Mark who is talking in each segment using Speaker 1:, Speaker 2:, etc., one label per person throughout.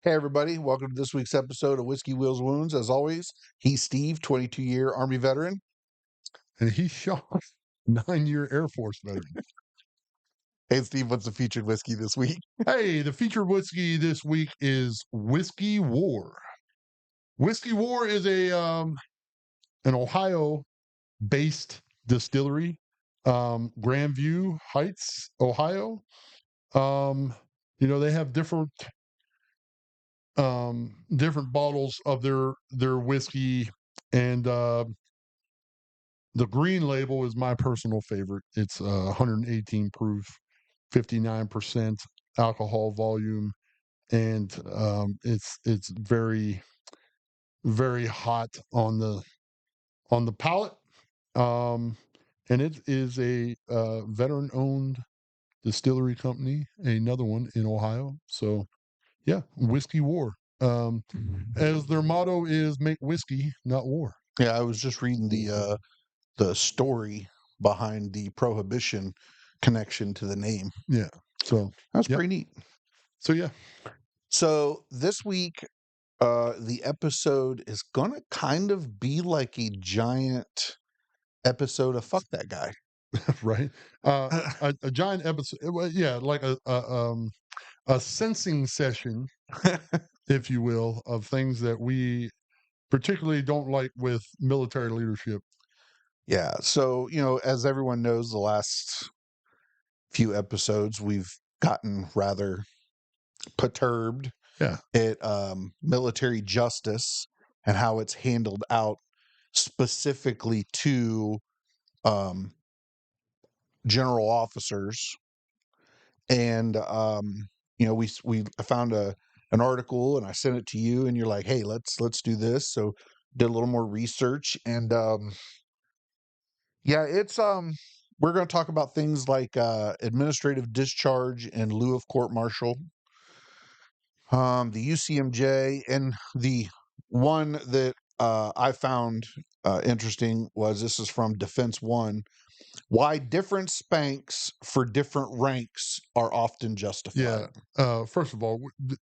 Speaker 1: Hey, everybody. Welcome to this week's episode of Whiskey Wheels Wounds. As always, he's Steve, 22-year Army veteran.
Speaker 2: And he's Shawn, 9-year Air Force veteran.
Speaker 1: Hey, Steve, what's the featured whiskey this week?
Speaker 2: Hey, the featured whiskey this week is Whiskey War. Whiskey War is an Ohio-based distillery, Grandview Heights, Ohio. They have different bottles of their whiskey, and the green label is my personal favorite. It's 118 proof, 59% alcohol volume, and it's very, very hot on the palate. And it is a veteran-owned distillery company, another one in Ohio. So, yeah, Whiskey War. As their motto is, "Make whiskey, not war."
Speaker 1: Yeah, I was just reading the story behind the prohibition connection to the name.
Speaker 2: Yeah. So
Speaker 1: That's
Speaker 2: yep.
Speaker 1: pretty neat.
Speaker 2: So yeah.
Speaker 1: So this week, the episode is gonna kind of be like a giant episode of Fuck That Guy.
Speaker 2: Right. A giant episode. Well, yeah, like a sensing session, if you will, of things that we particularly don't like with military leadership.
Speaker 1: Yeah. So, as everyone knows, the last few episodes we've gotten rather perturbed
Speaker 2: Yeah.
Speaker 1: at military justice and how it's handled out specifically to um, general officers. And I found an article and I sent it to you, and you're like, "Hey, let's do this." So did a little more research, and yeah, it's we're going to talk about things like administrative discharge in lieu of court martial, the UCMJ, and the one that I found interesting was, this is from Defense One: why different spanks for different ranks are often justified.
Speaker 2: Yeah. First of all,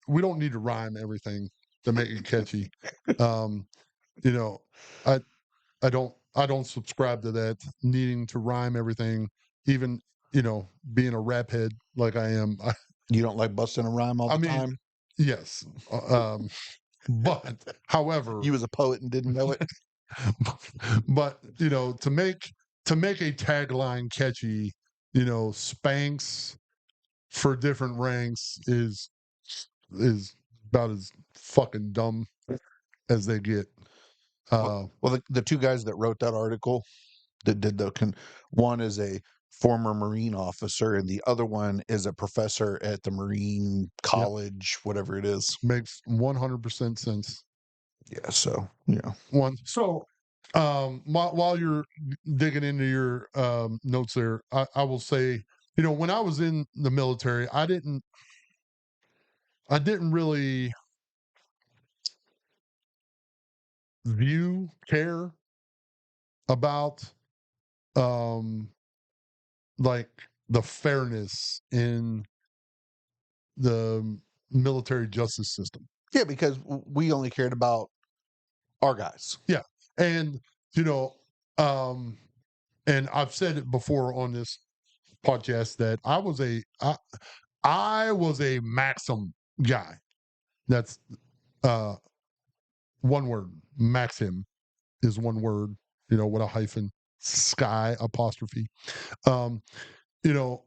Speaker 2: we don't need to rhyme everything to make it catchy. Um, you know, I I don't subscribe to that needing to rhyme everything, even being a rap head like I am.
Speaker 1: You don't like busting a rhyme all
Speaker 2: I
Speaker 1: the
Speaker 2: mean,
Speaker 1: time?
Speaker 2: yes, but however,
Speaker 1: You was a poet and didn't know it?
Speaker 2: but to make a tagline catchy, Spanx for different ranks is about as fucking dumb as they get.
Speaker 1: Well, the two guys that wrote that article that did one is a former Marine officer, and the other one is a professor at the Marine
Speaker 2: Yep,
Speaker 1: College, whatever it is.
Speaker 2: makes 100% sense.
Speaker 1: Yeah, so yeah.
Speaker 2: So while you're digging into your notes there, I will say, when I was in the military, I didn't really care about um like the fairness in the military justice system.
Speaker 1: Yeah, because we only cared about our guys.
Speaker 2: Yeah. And you know, um and I've said it before on this podcast that I was a Maxim guy. That's uh one word. Maxim is one word, with a hyphen, sky apostrophe. Um, you know,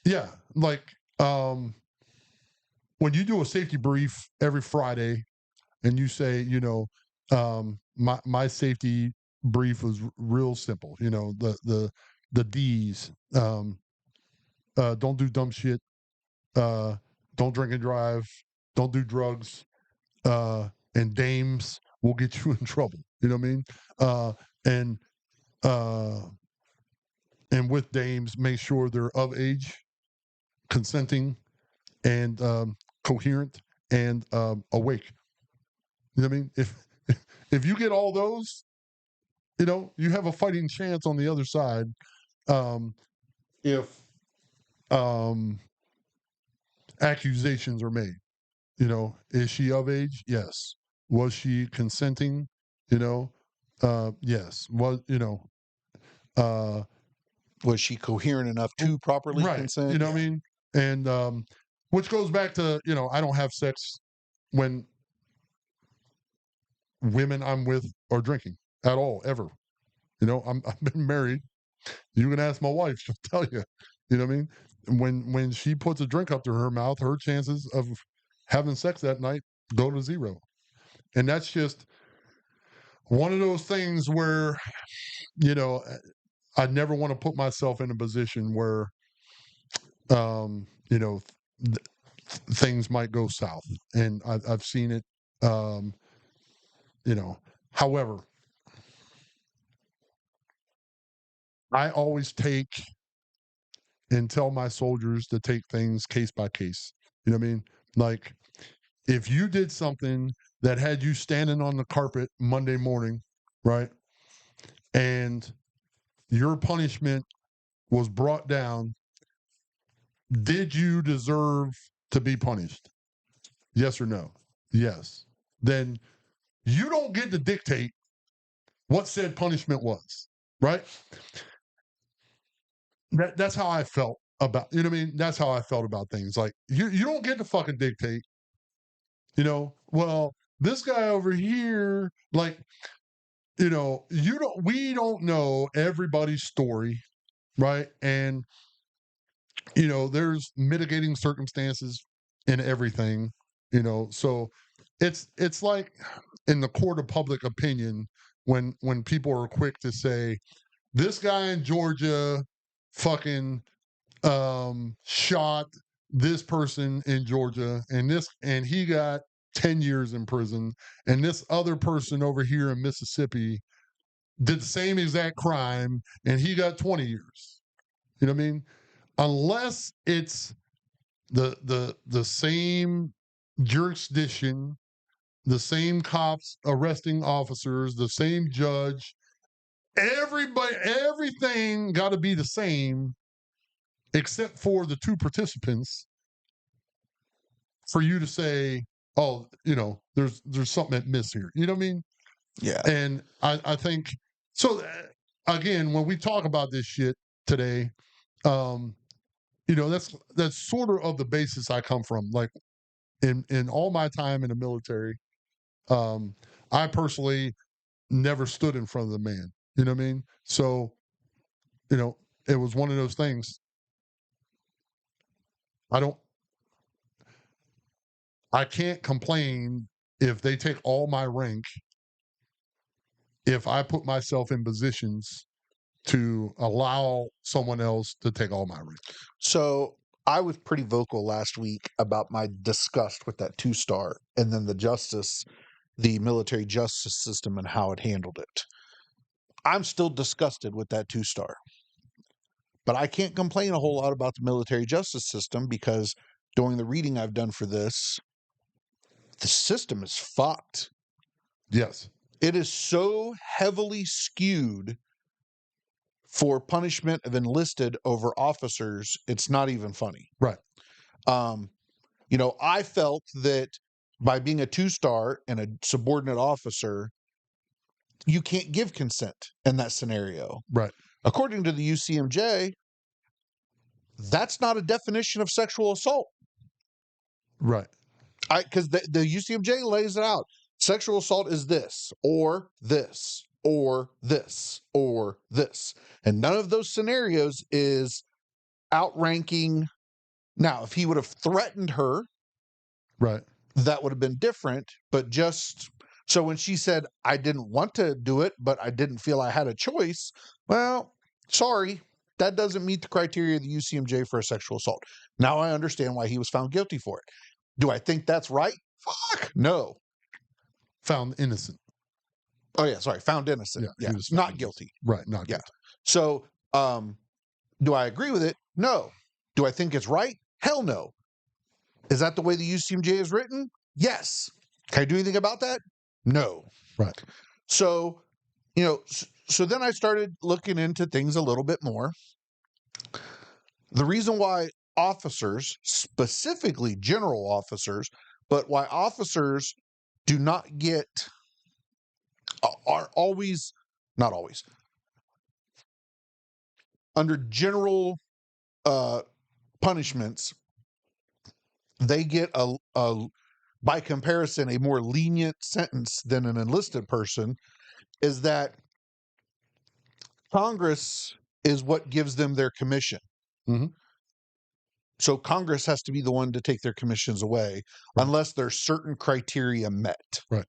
Speaker 2: yeah, like when you do a safety brief every Friday and you say, my safety brief was real simple. The D's. Don't do dumb shit. Uh, don't drink and drive. Don't do drugs. And dames will get you in trouble. You know what I mean? And uh, and with dames, make sure they're of age, consenting, and coherent, and awake. You know what I mean? If you get all those, you have a fighting chance on the other side. If accusations are made, is she of age? Yes. Was she consenting? Yes. Uh,
Speaker 1: Was she coherent enough to properly
Speaker 2: right.
Speaker 1: consent?
Speaker 2: What I mean? And which goes back to, I don't have sex when women I'm with are drinking at all, ever. I've been married. You can ask my wife; she'll tell you. You know what I mean? When she puts a drink up to her mouth, her chances of having sex that night go to zero. And that's just one of those things where I never want to put myself in a position where um, you know th- things might go south, and I've seen it. Um, however, I always take and tell my soldiers to take things case by case. You know what I mean? Like, if you did something that had you standing on the carpet Monday morning, right? And your punishment was brought down, did you deserve to be punished? Yes or no? Yes. Then you don't get to dictate what said punishment was, right? That's how I felt about, you know what I mean? That's how I felt about things. Like, you don't get to fucking dictate, well, this guy over here, like, we don't know everybody's story, right? And there's mitigating circumstances in everything, so it's like in the court of public opinion, when people are quick to say this guy in Georgia fucking shot this person in Georgia, and he got 10 years in prison, and this other person over here in Mississippi did the same exact crime and he got 20 years. You know what I mean? Unless it's the same jurisdiction, the same cops arresting officers, the same judge, everything got to be the same except for the two participants for you to say, oh, there's something that missed here. You know what I mean?
Speaker 1: Yeah.
Speaker 2: And I think so. Again, when we talk about this shit today, um, that's sort of the basis I come from. Like, in all my time in the military, I personally never stood in front of the man. You know what I mean? So, it was one of those things. I don't I can't complain if they take all my rank, if I put myself in positions to allow someone else to take all my rank.
Speaker 1: So I was pretty vocal last week about my disgust with that 2-star and then the military justice system and how it handled it. I'm still disgusted with that 2-star. But I can't complain a whole lot about the military justice system because during the reading I've done for this, the system is fucked.
Speaker 2: Yes.
Speaker 1: It is so heavily skewed for punishment of enlisted over officers, it's not even funny.
Speaker 2: Right.
Speaker 1: I felt that by being a 2-star and a subordinate officer, you can't give consent in that scenario.
Speaker 2: Right.
Speaker 1: According to the UCMJ, that's not a definition of sexual assault.
Speaker 2: Right.
Speaker 1: Because the UCMJ lays it out. Sexual assault is this, or this, or this, or this. And none of those scenarios is outranking. Now, if he would have threatened her,
Speaker 2: Right.
Speaker 1: that would have been different. But just so when she said, I didn't want to do it, but I didn't feel I had a choice, well, sorry, that doesn't meet the criteria of the UCMJ for a sexual assault. Now I understand why he was found guilty for it. Do I think that's right? Fuck, no.
Speaker 2: Found innocent.
Speaker 1: Oh, yeah, sorry, found innocent.
Speaker 2: Yeah,
Speaker 1: Yeah, not guilty.
Speaker 2: Right, not
Speaker 1: Yeah.
Speaker 2: guilty.
Speaker 1: So, do I agree with it? No. Do I think it's right? Hell no. Is that the way the UCMJ is written? Yes. Can I do anything about that? No.
Speaker 2: Right.
Speaker 1: So, so then I started looking into things a little bit more. The reason why officers, specifically general officers, But why officers do not get, are always, not always, under general punishments, they get by comparison, a more lenient sentence than an enlisted person, is that Congress is what gives them their commission.
Speaker 2: Mm-hmm.
Speaker 1: So Congress has to be the one to take their commissions away,
Speaker 2: Right.
Speaker 1: unless there's certain criteria met.
Speaker 2: Right.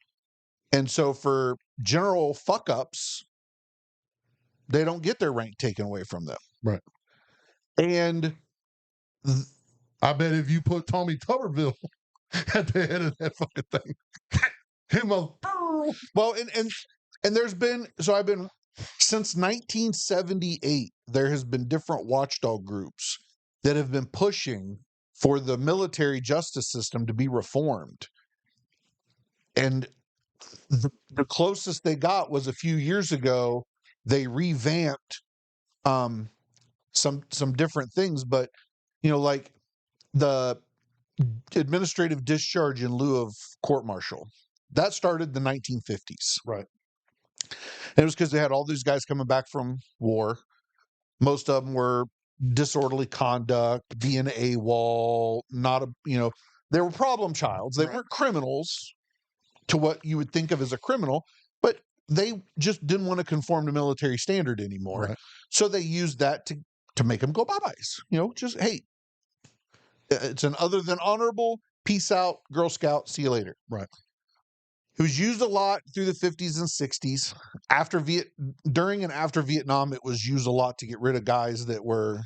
Speaker 1: And so for general fuck ups, they don't get their rank taken away from them.
Speaker 2: Right.
Speaker 1: And
Speaker 2: I bet if you put Tommy Tuberville at the head of that fucking thing, him a
Speaker 1: well, and there's been, so I've been, since 1978, there has been different watchdog groups that have been pushing for the military justice system to be reformed. And the closest they got was a few years ago. They revamped some different things, but like the administrative discharge in lieu of court martial, that started the 1950s.
Speaker 2: Right.
Speaker 1: And it was because they had all these guys coming back from war. Most of them were disorderly conduct, being AWOL, not they were problem childs. They weren't criminals to what you would think of as a criminal, but they just didn't want to conform to military standard anymore.
Speaker 2: Right.
Speaker 1: So they used that to make them go bye-byes. Just, hey, it's an other than honorable, peace out, Girl Scout, see you later.
Speaker 2: Right.
Speaker 1: It was used a lot through the 50s and 60s. During and after Vietnam, it was used a lot to get rid of guys that were,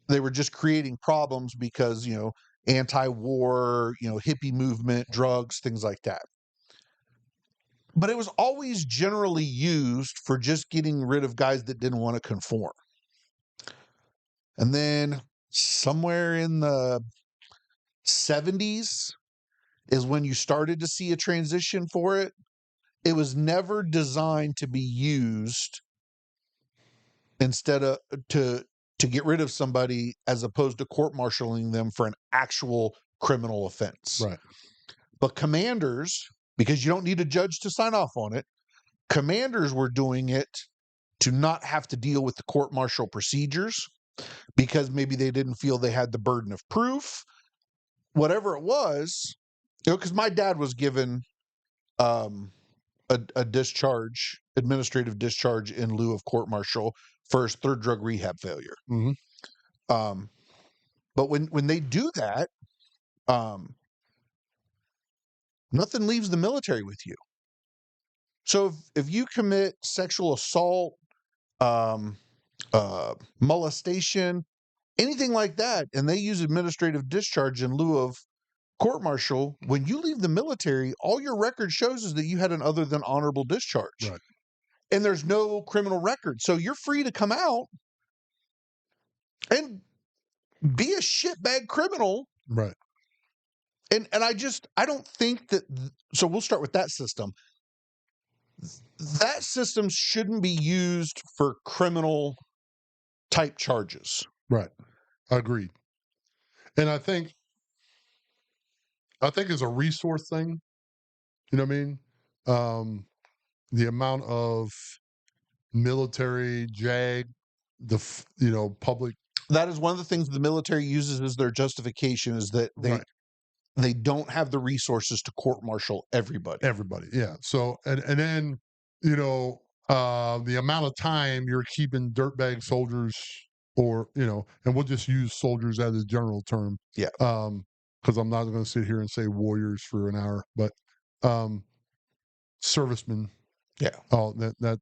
Speaker 1: they were just creating problems because, anti-war, hippie movement, drugs, things like that. But it was always generally used for just getting rid of guys that didn't want to conform. And then somewhere in the 70s is when you started to see a transition for it. It was never designed to be used instead of to get rid of somebody as opposed to court-martialing them for an actual criminal offense.
Speaker 2: Right.
Speaker 1: But commanders, because you don't need a judge to sign off on it, commanders were doing it to not have to deal with the court-martial procedures because maybe they didn't feel they had the burden of proof, whatever it was. Because my dad was given a discharge, administrative discharge in lieu of court-martial for his third drug rehab failure.
Speaker 2: Mm-hmm.
Speaker 1: But when they do that, nothing leaves the military with you. So if you commit sexual assault, molestation, anything like that, and they use administrative discharge in lieu of court-martial, when you leave the military, all your record shows is that you had an other than honorable discharge.
Speaker 2: Right.
Speaker 1: And there's no criminal record. So you're free to come out and be a shitbag criminal.
Speaker 2: Right.
Speaker 1: And I don't think that, so we'll start with that system. That system shouldn't be used for criminal type charges.
Speaker 2: Right. Agreed. And I think it's a resource thing. You know what I mean? The amount of military JAG, public.
Speaker 1: That is one of the things the military uses as their justification, is that they don't have the resources to court-martial everybody.
Speaker 2: Everybody, yeah. So and then the amount of time you're keeping dirtbag soldiers, or and we'll just use soldiers as a general term.
Speaker 1: Yeah.
Speaker 2: Because I'm not going to sit here and say warriors for an hour, but servicemen.
Speaker 1: Yeah.
Speaker 2: Oh, that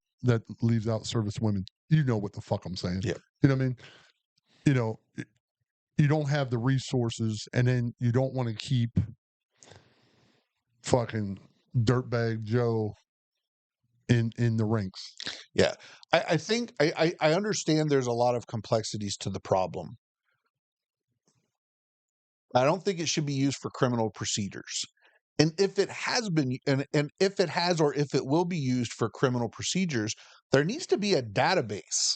Speaker 2: leaves out service women. You know what the fuck I'm saying?
Speaker 1: Yeah.
Speaker 2: You know what I mean? You don't have the resources, and then you don't want to keep fucking dirtbag Joe in the ranks.
Speaker 1: Yeah. I think I understand there's a lot of complexities to the problem. I don't think it should be used for criminal procedures. And if it has been, and if it has, or if it will be used for criminal procedures, there needs to be a database.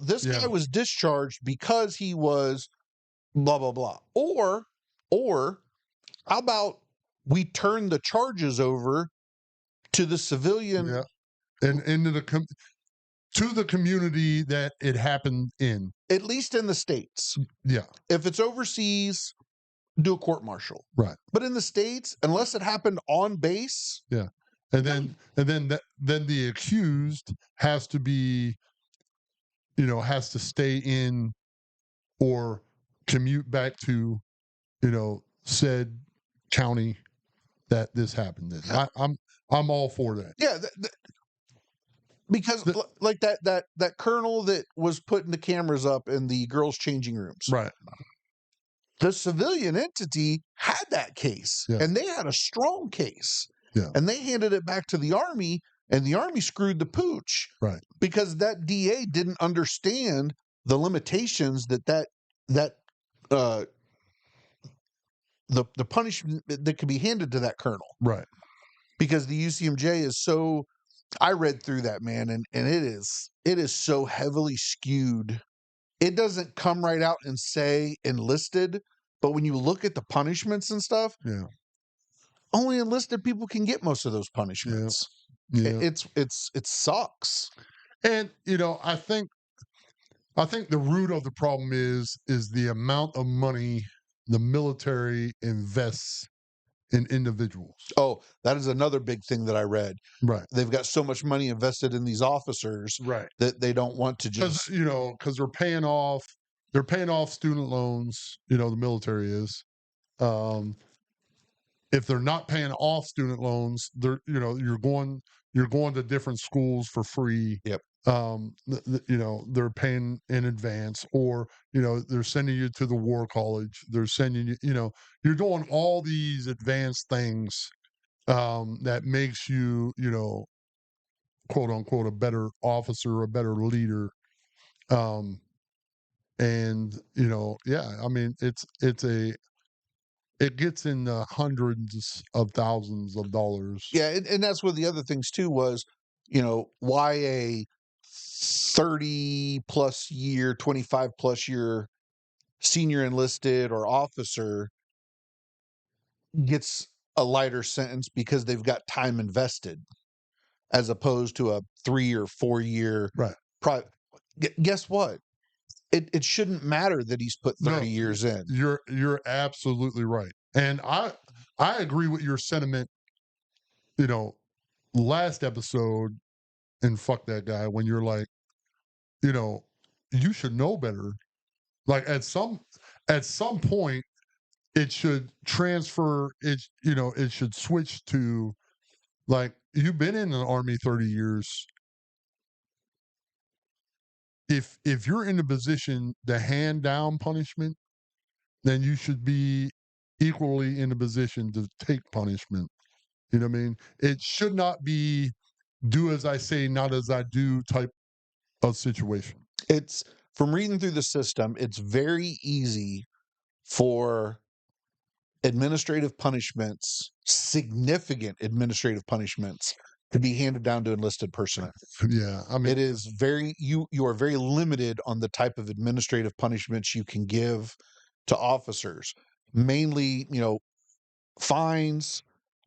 Speaker 1: This guy was discharged because he was blah, blah, blah. Or How about we turn the charges over to the civilian,
Speaker 2: Yeah. And into to the community that it happened in.
Speaker 1: at least in the States.
Speaker 2: Yeah.
Speaker 1: If it's overseas, do a court martial.
Speaker 2: Right.
Speaker 1: But in the States, unless it happened on base,
Speaker 2: Yeah. And then the accused has to be, has to stay in or commute back to, said county that this happened in. I'm all for that.
Speaker 1: yeah, because like that colonel that was putting the cameras up in the girls' changing rooms,
Speaker 2: Right.
Speaker 1: the civilian entity had that case,
Speaker 2: Yes.
Speaker 1: and they had a strong case,
Speaker 2: Yeah.
Speaker 1: and they handed it back to the Army, and the Army screwed the pooch,
Speaker 2: Right.
Speaker 1: because that DA didn't understand the limitations that uh the punishment that could be handed to that colonel,
Speaker 2: Right.
Speaker 1: because the UCMJ is so. I read through that, man, and it is so heavily skewed. It doesn't come right out and say enlisted, but when you look at the punishments and stuff,
Speaker 2: Yeah.
Speaker 1: only enlisted people can get most of those punishments.
Speaker 2: Yeah.
Speaker 1: It sucks.
Speaker 2: And I think the root of the problem is the amount of money the military invests in individuals.
Speaker 1: Oh, that is another big thing that I read.
Speaker 2: Right.
Speaker 1: They've got so much money invested in these officers,
Speaker 2: Right.
Speaker 1: that they don't want to
Speaker 2: Because
Speaker 1: just,
Speaker 2: because they're paying off student loans. The military is. If they're not paying off student loans, you're going to different schools for free.
Speaker 1: Yep.
Speaker 2: They're paying in advance, or they're sending you to the war college. They're sending you, you're doing all these advanced things that makes you, quote unquote, a better officer, a better leader. And yeah, I mean, it gets in the hundreds of thousands of dollars.
Speaker 1: Yeah, and that's one of the other things too was, why a 30 plus year, 25 plus year senior enlisted or officer gets a lighter sentence, because they've got time invested, as opposed to a 3 or 4 year.
Speaker 2: Right.
Speaker 1: Guess what? It shouldn't matter that he's put 30 years in.
Speaker 2: You're absolutely right. And I agree with your sentiment, last episode, and fuck that guy, when you're like, you should know better. Like at some point it should transfer, it should switch to, like, you've been in the Army 30 years. If you're in a position to hand down punishment, then you should be equally in a position to take punishment. You know what I mean? It should not be do as I say, not as I do type of situation.
Speaker 1: It's, from reading through the system, it's very easy for administrative punishments, significant administrative punishments, to be handed down to enlisted personnel.
Speaker 2: Yeah, I mean,
Speaker 1: It is you are very limited on the type of administrative punishments you can give to officers. Mainly, fines,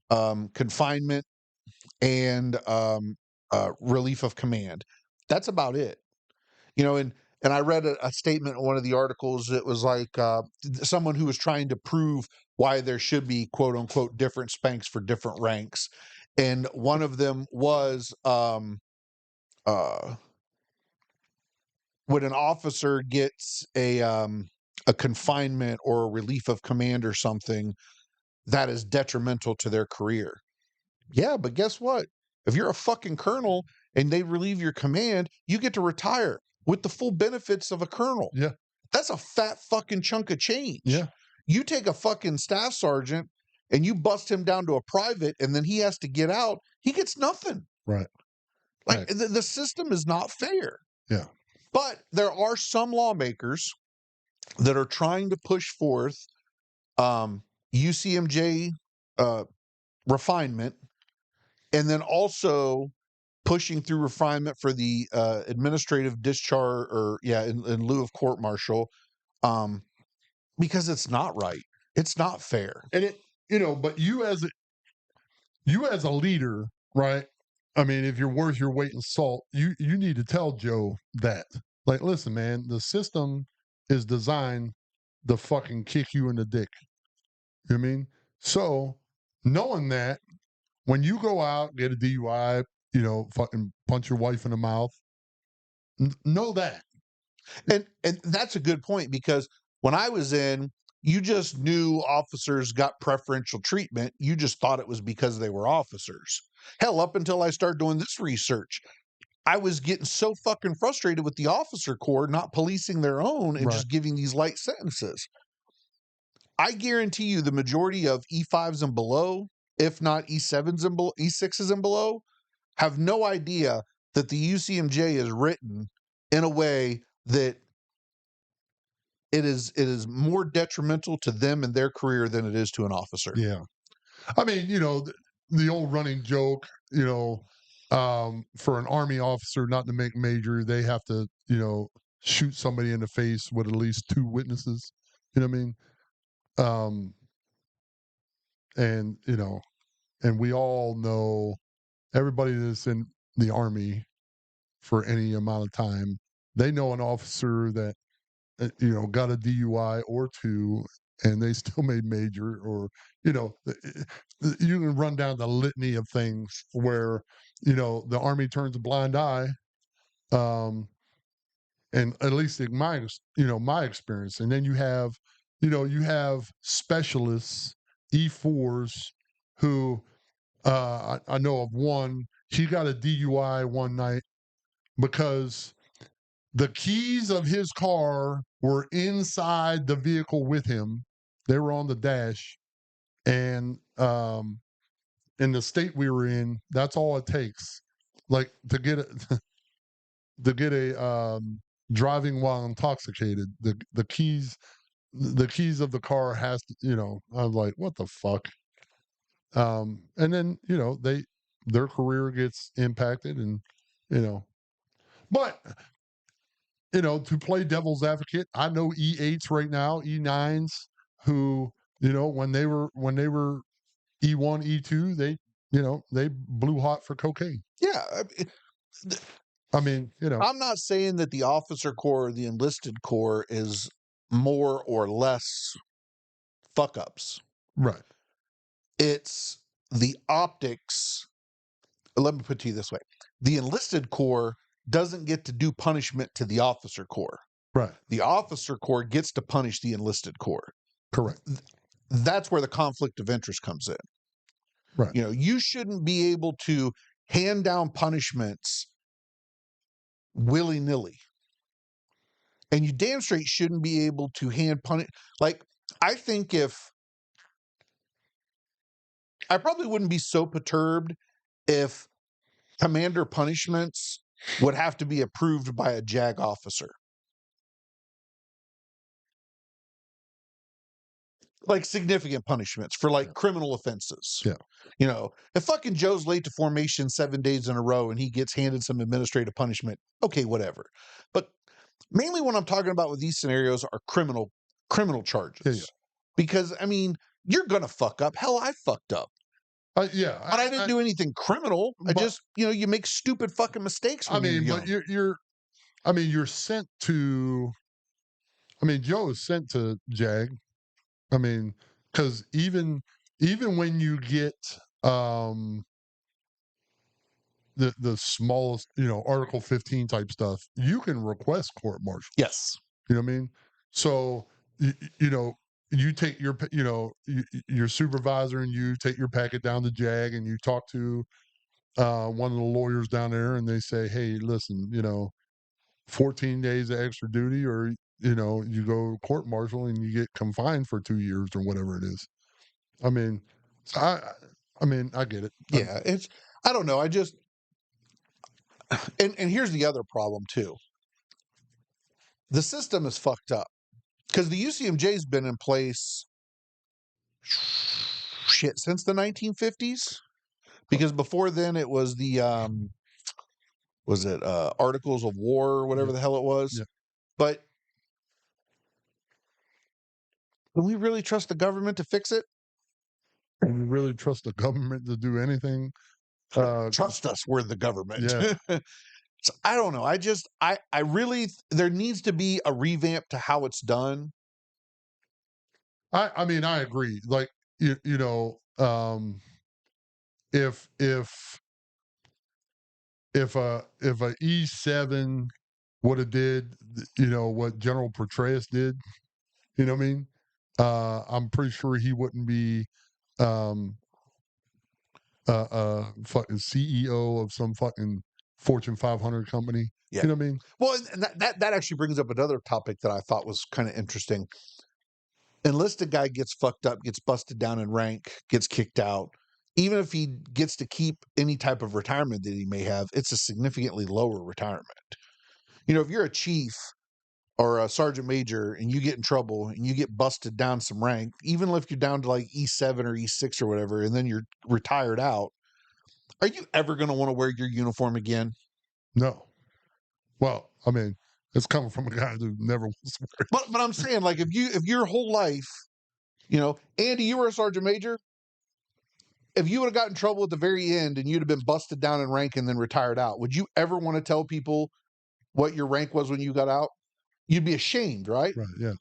Speaker 1: confinement, and relief of command. That's about it. And I read a statement in one of the articles that was like, someone who was trying to prove why there should be, quote unquote, different spanks for different ranks, and one of them was, uh, when an officer gets a confinement or a relief of command or something, that is detrimental to their career. Yeah, but guess what? If you're a fucking colonel and they relieve your command, you get to retire with the full benefits of a colonel.
Speaker 2: Yeah.
Speaker 1: That's a fat fucking chunk of change.
Speaker 2: Yeah.
Speaker 1: You take a fucking staff sergeant and you bust him down to a private, and then he has to get out, he gets nothing.
Speaker 2: Right.
Speaker 1: Like,
Speaker 2: Right.
Speaker 1: the system is not fair.
Speaker 2: Yeah.
Speaker 1: But there are some lawmakers that are trying to push forth UCMJ refinement, and then also pushing through refinement for the administrative discharge, or in lieu of court martial, because it's not right. It's not fair.
Speaker 2: And but you as a leader, right? I mean, if you're worth your weight in salt, you need to tell Joe that. Like, listen, man, the system is designed to fucking kick you in the dick. You know what I mean? So knowing that, when you go out, get a DUI, fucking punch your wife in the mouth, know that.
Speaker 1: And that's a good point, because when I was in, you just knew officers got preferential treatment. You just thought it was because they were officers. Hell, up until I started doing this research, I was getting so fucking frustrated with the officer corps not policing their own and
Speaker 2: Right.
Speaker 1: just giving these light sentences. I guarantee you the majority of E5s and below, if not E7s and below, E6s and below, have no idea that the UCMJ is written in a way that it is more detrimental to them and their career than it is to an officer.
Speaker 2: Yeah. I mean, the old running joke, for an Army officer not to make major, they have to, shoot somebody in the face with at least 2 witnesses. You know what I mean? Um, and, and we all know, everybody that's in the Army for any amount of time, they know an officer that, got a DUI or 2, and they still made major, or, you can run down the litany of things where, the Army turns a blind eye. And at least in my experience. And then you have specialists, E4s, who, I know of one. He got a DUI one night because the keys of his car were inside the vehicle with him. They were on the dash, and in the state we were in, that's all it takes, like, to get it. To get a driving while intoxicated. The keys of the car has to, I'm like, what the fuck? And then, their career gets impacted, and, you know, but, to play devil's advocate, I know E8s right now, E9s, who, when they were E1, E2, they blew hot for cocaine.
Speaker 1: Yeah.
Speaker 2: I mean,
Speaker 1: I'm not saying that the officer corps or the enlisted corps is more or less fuck ups.
Speaker 2: right.
Speaker 1: It's the optics. Let me put it to you this way: the enlisted corps doesn't get to do punishment to the officer corps.
Speaker 2: Right.
Speaker 1: The officer corps gets to punish the enlisted corps.
Speaker 2: Correct.
Speaker 1: That's where the conflict of interest comes in.
Speaker 2: Right.
Speaker 1: You shouldn't be able to hand down punishments willy-nilly. And you damn straight shouldn't be able to hand punish. Like, I think I probably wouldn't be so perturbed if commander punishments would have to be approved by a JAG officer. Like significant punishments for like criminal offenses.
Speaker 2: Yeah.
Speaker 1: If fucking Joe's late to formation 7 days in a row and he gets handed some administrative punishment, okay, whatever. But mainly what I'm talking about with these scenarios are criminal charges.
Speaker 2: Yeah.
Speaker 1: Because I mean, you're gonna fuck up. Hell, I fucked up.
Speaker 2: Yeah,
Speaker 1: But I didn't do anything criminal. I just, you make stupid fucking mistakes when you're young.
Speaker 2: but you're sent to. Joe is sent to JAG. Because even when you get the smallest, Article 15 type stuff, you can request court martial.
Speaker 1: Yes.
Speaker 2: You know what I mean? So you take your supervisor, and you take your packet down to JAG, and you talk to one of the lawyers down there, and they say, hey, listen, 14 days of extra duty, or you go court martial and you get confined for 2 years or whatever it is. So I get it.
Speaker 1: Yeah, I don't know. I just and here's the other problem too. The system is fucked up because the UCMJ's been in place since the 1950s. Because before then it was the Articles of War or whatever the hell it was.
Speaker 2: Yeah.
Speaker 1: But can we really trust the government to fix it?
Speaker 2: And you really trust the government to do anything?
Speaker 1: Trust us, we're the government.
Speaker 2: Yeah.
Speaker 1: So I don't know. I really, there needs to be a revamp to how it's done.
Speaker 2: I mean, I agree. Like, you know, if if a E7 would have did, you know, what General Petraeus did, you know what I mean? I'm pretty sure he wouldn't be um fucking CEO of some fucking Fortune 500 company.
Speaker 1: Yeah.
Speaker 2: You know what I mean?
Speaker 1: Well, and that actually brings up another topic that I thought was kind of interesting. Enlisted guy gets fucked up, gets busted down in rank, gets kicked out. Even if he gets to keep any type of retirement that he may have, it's a significantly lower retirement. You know, if you're a chief or a sergeant major and you get in trouble and you get busted down some rank, even if you're down to like E7 or E6 or whatever, and then you're retired out, are you ever going to want to wear your uniform again?
Speaker 2: No. Well, I mean, it's coming from a guy who never was.
Speaker 1: But I'm saying, like, if your whole life, you know, Andy, you were a sergeant major. If you would have gotten in trouble at the very end and you'd have been busted down in rank and then retired out, would you ever want to tell people what your rank was when you got out? You'd be ashamed, right?
Speaker 2: Right. Yeah.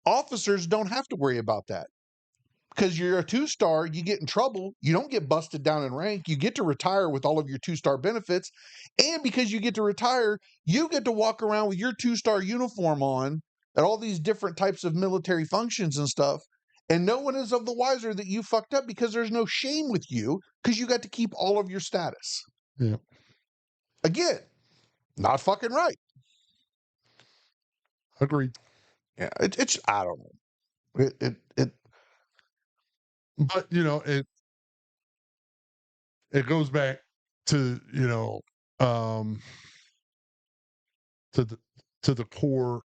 Speaker 1: Officers don't have to worry about that because you're a 2-star. You get in trouble, you don't get busted down in rank. You get to retire with all of your 2-star benefits, and because you get to retire, you get to walk around with your 2-star uniform on at all these different types of military functions and stuff. And no one is of the wiser that you fucked up because there's no shame with you because you got to keep all of your status.
Speaker 2: Yeah.
Speaker 1: Again, not fucking right.
Speaker 2: Agreed.
Speaker 1: Yeah, it's I don't know. It
Speaker 2: But you know, it goes back to, you know, to the core.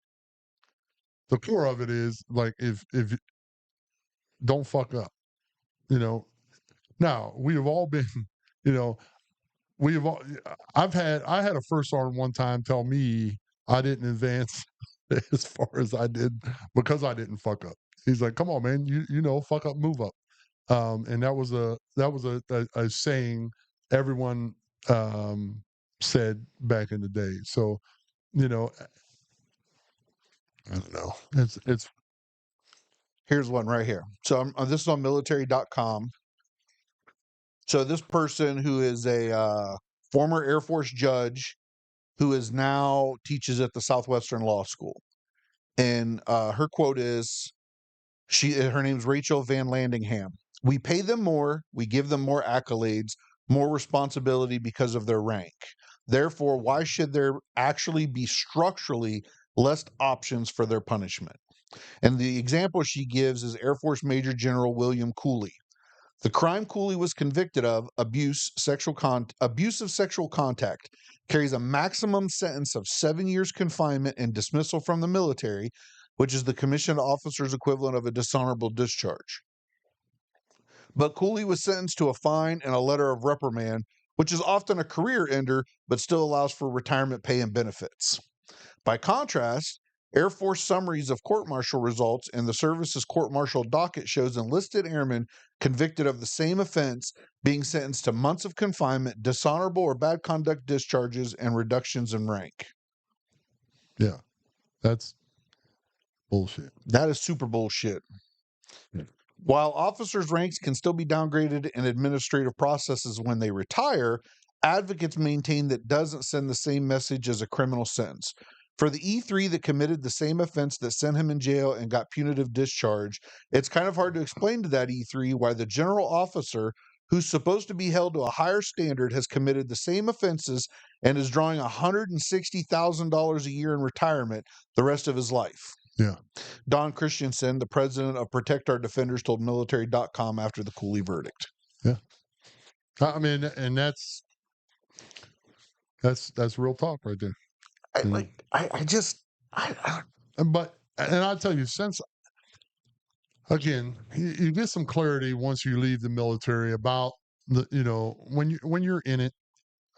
Speaker 2: The core of it is like, if don't fuck up, you know. Now we have all been, you know, we have all. I had a first sergeant one time tell me I didn't advance as far as I did because I didn't fuck up. He's like, "Come on, man, you know, fuck up, move up." And that was a saying everyone said back in the day. So, you know, I don't know. It's
Speaker 1: here's one right here. So this is on military.com. So this person who is a former Air Force judge who is now teaches at the Southwestern Law School, and her quote is, her name's Rachel Van Landingham. We pay them more, we give them more accolades, more responsibility because of their rank. Therefore, why should there actually be structurally less options for their punishment? And the example she gives is Air Force Major General William Cooley. The crime Cooley was convicted of, abuse of sexual contact, carries a maximum sentence of 7 years confinement and dismissal from the military, which is the commissioned officer's equivalent of a dishonorable discharge. But Cooley was sentenced to a fine and a letter of reprimand, which is often a career ender, but still allows for retirement pay and benefits. By contrast, Air Force summaries of court martial results and the service's court martial docket shows enlisted airmen convicted of the same offense being sentenced to months of confinement, dishonorable or bad conduct discharges, and reductions in rank.
Speaker 2: Yeah, that's bullshit.
Speaker 1: That is super bullshit.
Speaker 2: Yeah.
Speaker 1: While officers' ranks can still be downgraded in administrative processes when they retire, advocates maintain that doesn't send the same message as a criminal sentence. For the E3 that committed the same offense that sent him in jail and got punitive discharge, it's kind of hard to explain to that E3 why the general officer, who's supposed to be held to a higher standard, has committed the same offenses and is drawing $160,000 a year in retirement the rest of his life.
Speaker 2: Yeah.
Speaker 1: Don Christensen, the president of Protect Our Defenders, told military.com after the Cooley verdict.
Speaker 2: Yeah. I mean, and that's real talk right there. And I'll tell you, since again, you get some clarity once you leave the military about the, you know, when you're in it.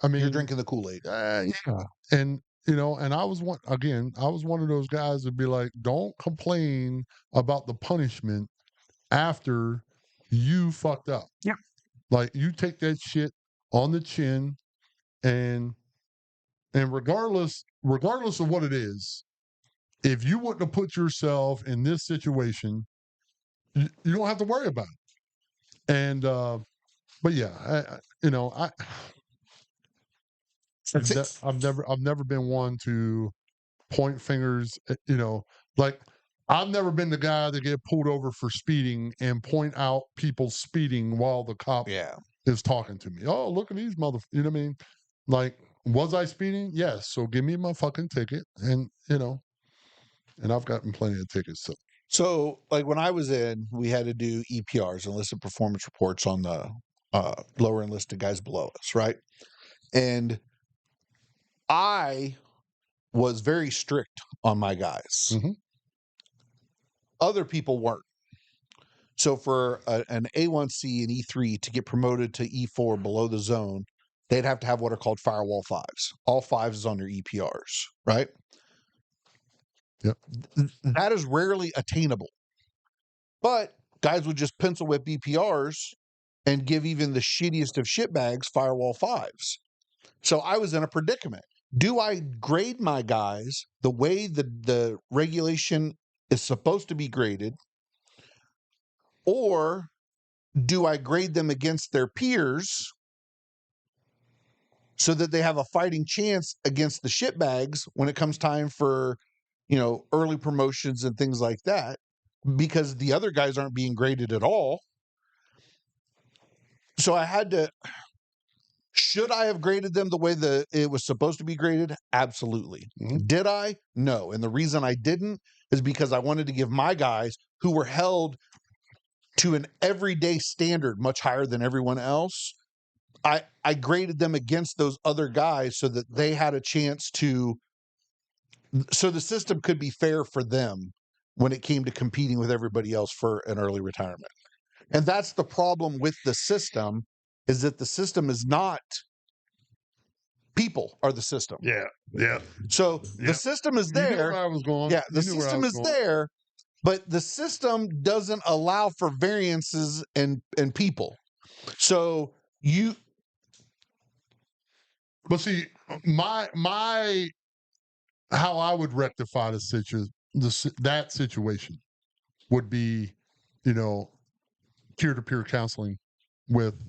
Speaker 2: I mean,
Speaker 1: You're drinking the Kool-Aid.
Speaker 2: Yeah. And you know, and I was one of those guys that'd be like, don't complain about the punishment after you fucked up.
Speaker 1: Yeah.
Speaker 2: Like, you take that shit on the chin, and regardless of what it is, if you wouldn't have put yourself in this situation, you don't have to worry about it. And but yeah, I've never been one to point fingers. Like, I've never been the guy that get pulled over for speeding and point out people speeding while the cop
Speaker 1: Yeah.
Speaker 2: is talking to me. Oh, look at these you know what I mean? Like, was I speeding? Yes. So give me my fucking ticket, and and I've gotten plenty of tickets.
Speaker 1: So, like when I was in, we had to do EPRs, enlisted performance reports, on the lower enlisted guys below us, right? And I was very strict on my guys.
Speaker 2: Mhm.
Speaker 1: Other people weren't. So for an A1C and E3 to get promoted to E4 below the zone, they'd have to have what are called firewall fives. All fives is on their EPRs, right?
Speaker 2: Yep.
Speaker 1: That is rarely attainable. But guys would just pencil whip EPRs and give even the shittiest of shitbags firewall fives. So I was in a predicament. Do I grade my guys the way the regulation is supposed to be graded, or do I grade them against their peers so that they have a fighting chance against the shitbags when it comes time for, early promotions and things like that? Because the other guys aren't being graded at all. So I had to. Should I have graded them the way it was supposed to be graded? Absolutely.
Speaker 2: Mhm.
Speaker 1: Did I? No. And the reason I didn't is because I wanted to give my guys, who were held to an everyday standard much higher than everyone else, I graded them against those other guys so that they had a chance so the system could be fair for them when it came to competing with everybody else for an early retirement. And that's the problem with the system, is that the system is not. People are the system.
Speaker 2: Yeah. Yeah.
Speaker 1: So
Speaker 2: Yeah.
Speaker 1: the system is
Speaker 2: You knew
Speaker 1: there.
Speaker 2: where I was going.
Speaker 1: Yeah, the
Speaker 2: You knew where I
Speaker 1: system
Speaker 2: was
Speaker 1: is
Speaker 2: going.
Speaker 1: there, but the system doesn't allow for variances in people. So
Speaker 2: But see, my how I would rectify that situation would be, peer-to-peer counseling with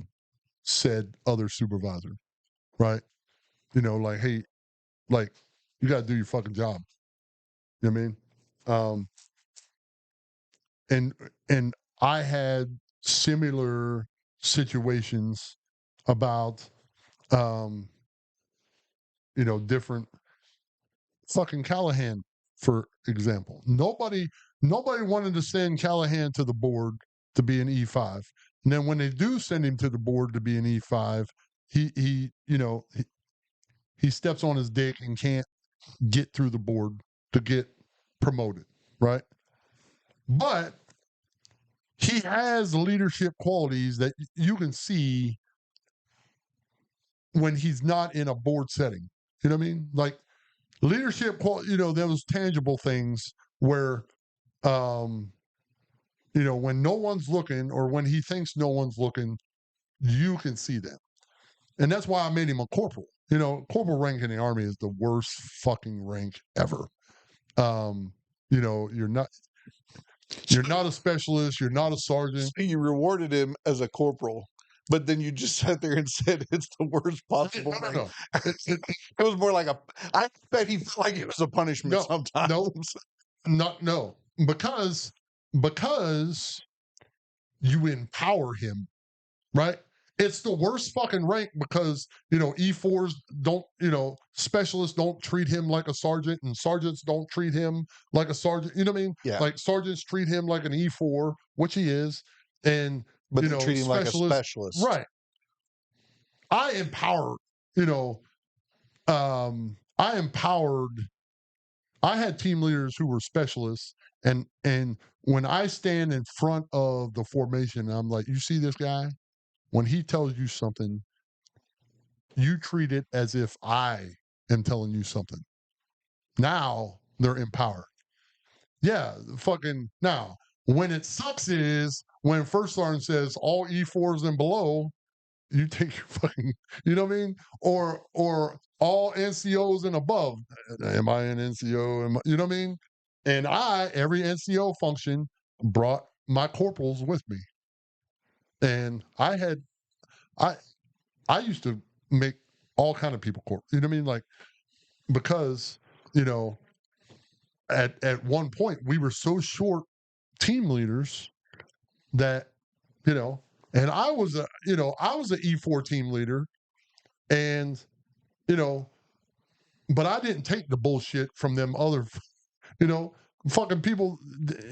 Speaker 2: said other supervisor, right? Like, hey, like, you got to do your fucking job. You know what I mean? And I had similar situations about, different fucking Callahan, for example. Nobody wanted to send Callahan to the board to be an E5. And then when they do send him to the board to be an E5, he steps on his dick and can't get through the board to get promoted, right? But he has leadership qualities that you can see when he's not in a board setting. You know what I mean? Like, leadership quality, those tangible things where, when no one's looking, or when he thinks no one's looking, you can see them. And that's why I made him a corporal. Corporal rank in the Army is the worst fucking rank ever. You're not a specialist, you're not a sergeant.
Speaker 1: So you rewarded him as a corporal, but then you just sat there and said it's the worst possible thing.
Speaker 2: No.
Speaker 1: It was more like I bet he felt like it was a punishment sometimes.
Speaker 2: No, because you empower him, right? It's the worst fucking rank because, E4s don't, specialists don't treat him like a sergeant, and sergeants don't treat him like a sergeant. You know what I mean?
Speaker 1: Yeah.
Speaker 2: Like, sergeants treat him like an E4, which he is, and
Speaker 1: But they treat him like a specialist.
Speaker 2: Right. I empowered, I empowered. I had team leaders who were specialists, and when I stand in front of the formation, I'm like, you see this guy? When he tells you something, you treat it as if I am telling you something. Now they're empowered. Yeah, fucking now. When it sucks is when first sergeant says all E4s and below, you take your fucking, you know what I mean? Or all NCOs and above. Am I an NCO? You know what I mean? And every NCO function brought my corporals with me. And I used to make all kind of people corp. You know what I mean? Like, because, you know, at one point we were so short team leaders that, you know, and I was an E4 team leader, and, you know, but I didn't take the bullshit from them other, you know, fucking people,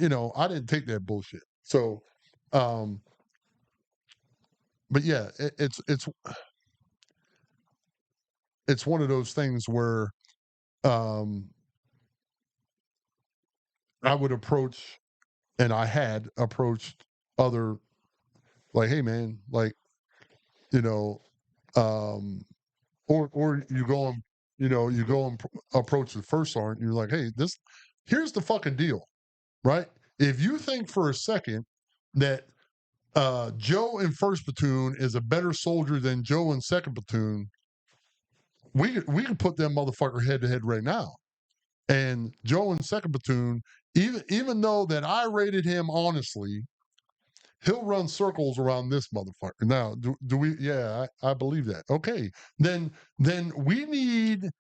Speaker 2: you know, I didn't take that bullshit. So, but yeah, it's one of those things where I would approach, and I had approached other, like, hey man, like, you know, or you go and, you know, you go and approach the first sergeant, you're like, hey, here's the fucking deal, right? If you think for a second that Joe in first platoon is a better soldier than Joe in second platoon, we could put them motherfucker head to head right now. And Joe in second platoon, even though that I rated him honestly, he'll run circles around this motherfucker. Now, do we? Yeah, I believe that. Okay, then we need,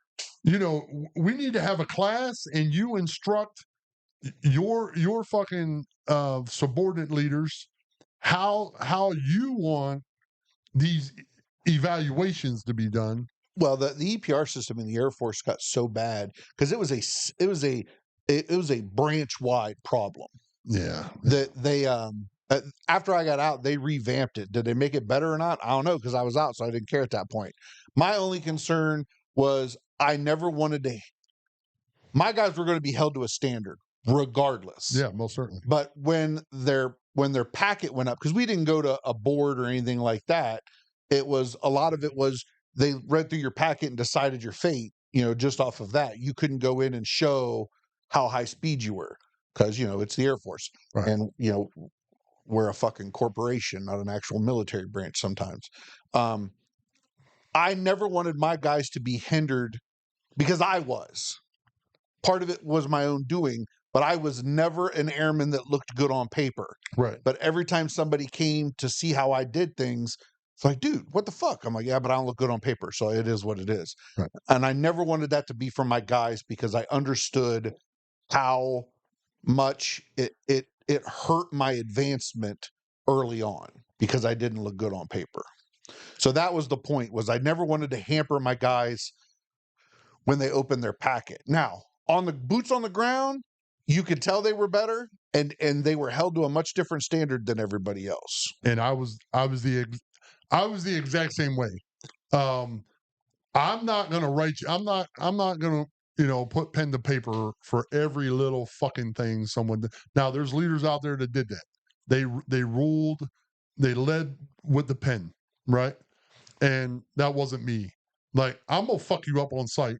Speaker 2: you know, we need to have a class, and you instruct your fucking subordinate leaders how you want these evaluations to be done.
Speaker 1: Well, the EPR system in the Air Force got so bad because it was a branch wide problem
Speaker 2: Yeah,
Speaker 1: that they after I got out, they revamped it. Did they make it better or not? I don't know, because I was out, so I didn't care at that point. My only concern was I never wanted to. My guys were going to be held to a standard regardless.
Speaker 2: yeah, most certainly.
Speaker 1: But when their packet went up, because we didn't go to a board or anything like that, a lot of it was they read through your packet and decided your fate, you know, just off of that. You couldn't go in and show how high speed you were, because, you know, it's the Air Force.
Speaker 2: Right.
Speaker 1: And, you know, we're a fucking corporation, not an actual military branch sometimes. I never wanted my guys to be hindered, because I was. Part of it was my own doing, but I was never an airman that looked good on paper.
Speaker 2: Right.
Speaker 1: But every time somebody came to see how I did things, it's like, dude, what the fuck? I'm like, yeah, but I don't look good on paper, so it is what it is.
Speaker 2: Right.
Speaker 1: And I never wanted that to be from my guys, because I understood how much it hurt my advancement early on, because I didn't look good on paper. So that was the point, was I never wanted to hamper my guys when they opened their packet. Now, on the boots on the ground, you could tell they were better, and they were held to a much different standard than everybody else.
Speaker 2: And I was the exact same way. I'm not gonna write you. I'm not gonna, you know, put pen to paper for every little fucking thing someone did. Now, there's leaders out there that did that. They ruled, they led with the pen, right? And that wasn't me. Like, I'm gonna fuck you up on sight.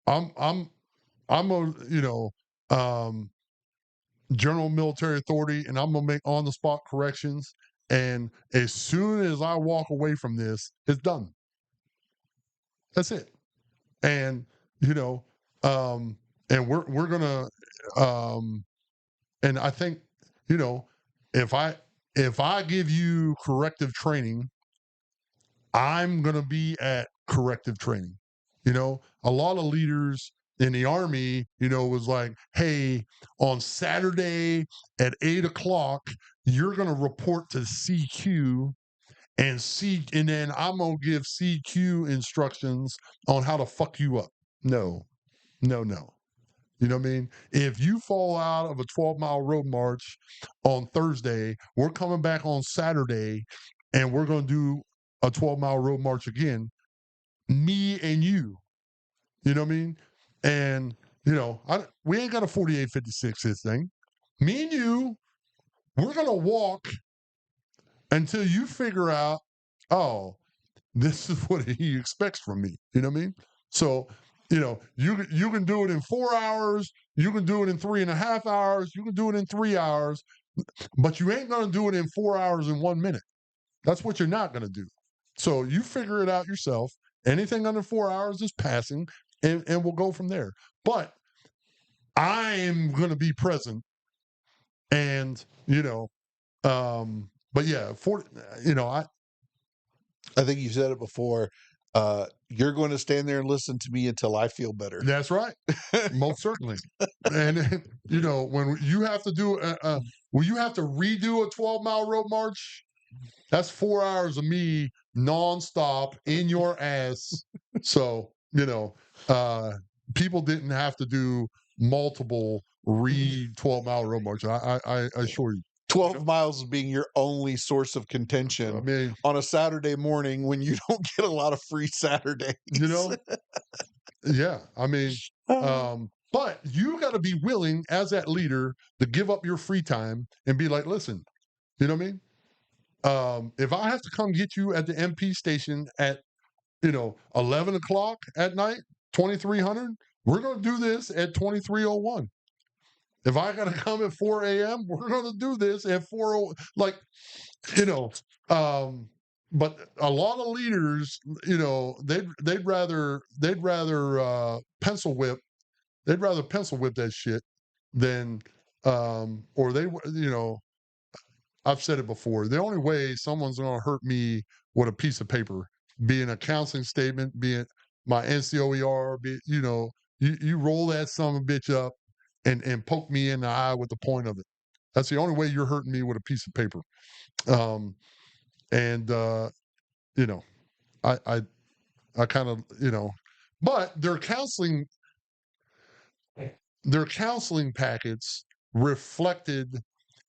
Speaker 2: I'm a, you know, general military authority, and I'm gonna make on the spot corrections. And as soon as I walk away from this, it's done. That's it. And, you know, and we're gonna, and I think, you know, if I give you corrective training, I'm gonna be at corrective training. You know, a lot of leaders in the Army, you know, was like, hey, on Saturday at 8 o'clock, you're gonna report to CQ, and then I'm gonna give CQ instructions on how to fuck you up. No. You know what I mean? If you fall out of a 12-mile road march on Thursday, we're coming back on Saturday, and we're going to do a 12-mile road march again, me and you. You know what I mean? And, you know, we ain't got a 48-56 this thing. Me and you, we're going to walk until you figure out, oh, this is what he expects from me. You know what I mean? So You can do it in 4 hours, you can do it in 3.5 hours, you can do it in 3 hours, but you ain't gonna do it in 4 hours and 1 minute. That's what you're not gonna do. So you figure it out yourself. Anything under 4 hours is passing, and we'll go from there. But I'm gonna be present, and but yeah,
Speaker 1: I think you said it before. You're going to stand there and listen to me until I feel better.
Speaker 2: That's right. Most certainly. And when you have to do when you have to redo a 12-mile road march, that's 4 hours of me nonstop in your ass. So, people didn't have to do multiple 12-mile road march. I assure you.
Speaker 1: 12 miles being your only source of contention
Speaker 2: I mean,
Speaker 1: on a Saturday morning when you don't get a lot of free Saturdays.
Speaker 2: Yeah. I mean, but you got to be willing as that leader to give up your free time and be like, listen, you know what I mean? If I have to come get you at the MP station at 11 o'clock at night, 2300, we're going to do this at 2301. If I got to come at 4 a.m., we're going to do this at 4. But a lot of leaders, they'd rather pencil whip. They'd rather pencil whip that shit than, or they, I've said it before. The only way someone's going to hurt me with a piece of paper, being a counseling statement, being my NCOER, you roll that son of a bitch up and poke me in the eye with the point of it. That's the only way you're hurting me with a piece of paper. And I kind of, but their counseling packets reflected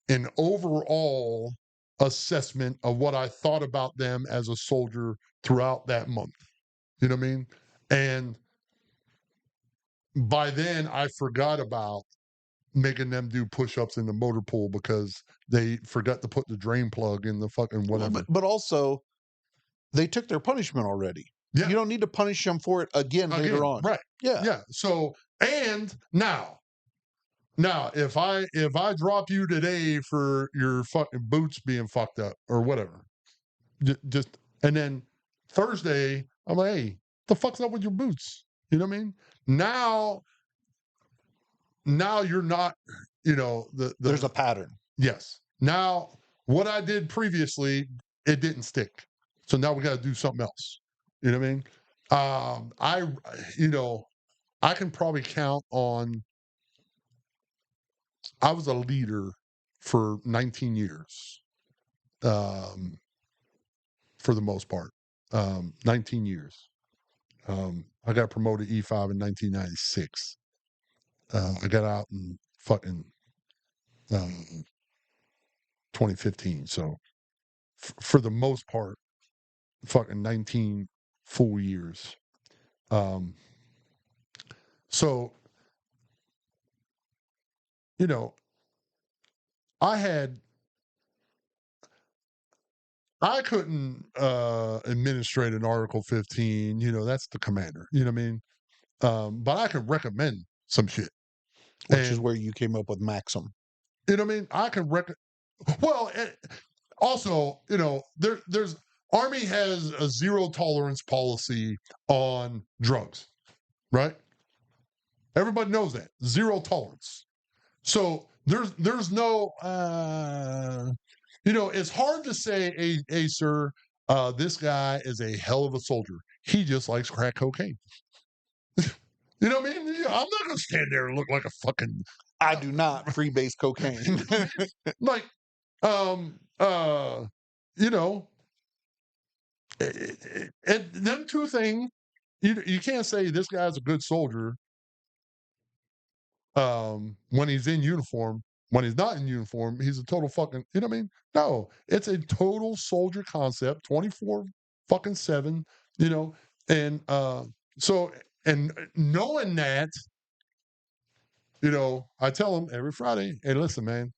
Speaker 2: an overall assessment of what I thought about them as a soldier throughout that month. You know what I mean? And by then I forgot about making them do push-ups in the motor pool because they forgot to put the drain plug in the fucking whatever.
Speaker 1: Well, but also, they took their punishment already.
Speaker 2: Yeah.
Speaker 1: You don't need to punish them for it again later on.
Speaker 2: Right.
Speaker 1: Yeah.
Speaker 2: Yeah. So, and now, if I drop you today for your fucking boots being fucked up or whatever, just and then Thursday I'm like, hey, the fuck's up with your boots? You know what I mean? Now you're not,
Speaker 1: There's a pattern.
Speaker 2: Yes. Now what I did previously, it didn't stick. So now we got to do something else. You know what I mean? I can probably count on. I was a leader for 19 years, for the most part. 19 years. I got promoted E5 in 1996. I got out in fucking 2015. So for the most part, fucking 19 full years. So, I couldn't administrate an Article 15. That's the commander. You know what I mean? But I can recommend some shit.
Speaker 1: Which is where you came up with Maxim.
Speaker 2: You know what I mean? I can well, also, there's Army has a zero tolerance policy on drugs, right? Everybody knows that. Zero tolerance. So there's no it's hard to say, hey sir, this guy is a hell of a soldier. He just likes crack cocaine. You know what I mean? I'm not gonna stand there and look like a fucking
Speaker 1: I do not freebase cocaine.
Speaker 2: like and them two things, you can't say this guy's a good soldier when he's in uniform. When he's not in uniform, he's a total fucking, you know what I mean? No, it's a total soldier concept, 24 fucking 7, and so, and knowing that, I tell them every Friday, hey, listen, man,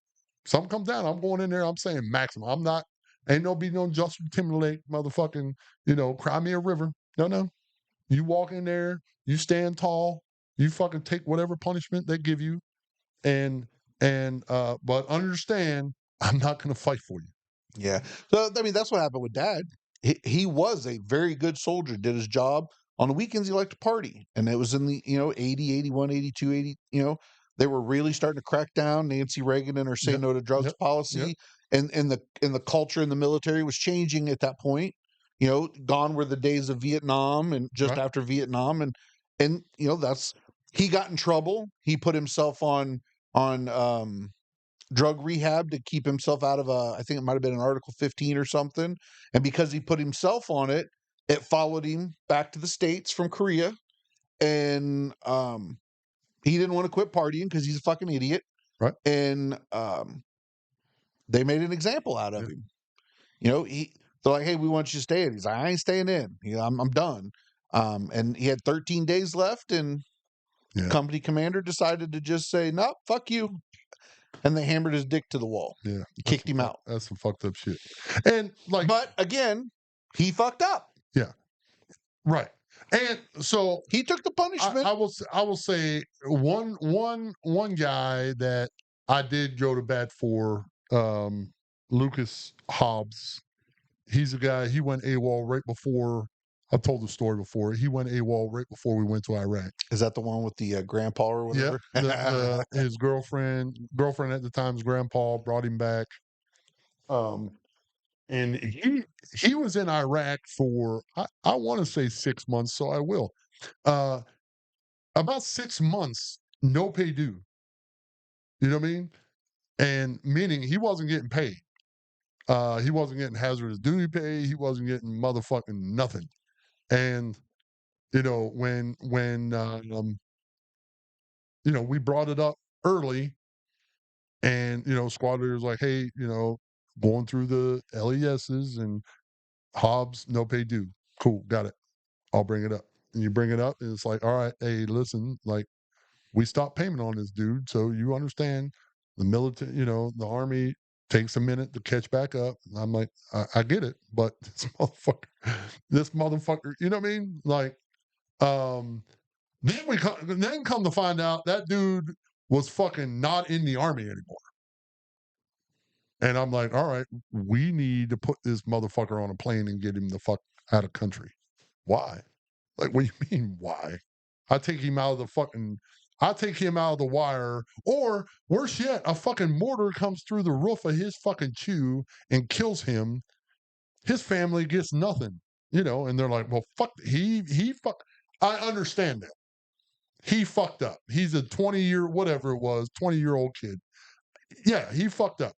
Speaker 2: something comes down, I'm going in there, I'm saying maximum. I'm not, ain't no be no Justin Timberlake motherfucking, cry me a river. No. You walk in there, you stand tall, you fucking take whatever punishment they give you, and but understand, I'm not going to fight for you.
Speaker 1: Yeah. So I mean, that's what happened with Dad. He was a very good soldier, did his job. On the weekends, he liked to party. And it was in the, 80, 81, 82, 80, they were really starting to crack down. Nancy Reagan and her say
Speaker 2: Yep,
Speaker 1: no to drugs
Speaker 2: yep, yep,
Speaker 1: policy. And the culture in the military was changing at that point. Gone were the days of Vietnam and just
Speaker 2: right,
Speaker 1: after Vietnam. And that's he got in trouble. He put himself on drug rehab to keep himself out of I think it might have been an Article 15 or something. And because he put himself on it, it followed him back to the States from Korea. And he didn't want to quit partying because he's a fucking idiot.
Speaker 2: right,
Speaker 1: And they made an example out of
Speaker 2: yeah,
Speaker 1: him. They're like, hey, we want you to stay in. He's like, I ain't staying in. I'm done. And he had 13 days left, and
Speaker 2: yeah,
Speaker 1: company commander decided to just say, no, fuck you. And they hammered his dick to the wall.
Speaker 2: yeah.
Speaker 1: Kicked him out.
Speaker 2: That's some fucked up shit. And like,
Speaker 1: But again, he fucked up.
Speaker 2: yeah, right. And so
Speaker 1: He took the punishment.
Speaker 2: I will say one guy that I did go to bat for, Lucas Hobbs. He's a guy. He went AWOL right before. I've told the story before. He went AWOL right before we went to Iraq.
Speaker 1: Is that the one with the grandpa or
Speaker 2: Yep.
Speaker 1: whatever?
Speaker 2: His girlfriend at the time's grandpa brought him back. Um, and he was in Iraq for I want to say 6 months, so I will. Uh, about 6 months, no pay due. You know what I mean? And meaning he wasn't getting paid. He wasn't getting hazardous duty pay. He wasn't getting motherfucking nothing. And when we brought it up early, and squad leader was like, hey, going through the LESs and Hobbs, no pay due. Cool, got it. I'll bring it up. And you bring it up, and it's like, all right, hey, listen, like, we stopped payment on this dude, so you understand the military, the army takes a minute to catch back up. And I'm like, I get it, but this motherfucker, you know what I mean? Like, then come to find out that dude was fucking not in the army anymore. And I'm like, all right, we need to put this motherfucker on a plane and get him the fuck out of country. Why? Like, what do you mean, why? I take him out of the wire, or worse yet, a fucking mortar comes through the roof of his fucking chew and kills him. His family gets nothing, and they're like, well, fuck, he fuck. I understand that. He fucked up. He's a 20-year, whatever it was, 20-year-old kid. Yeah, he fucked up.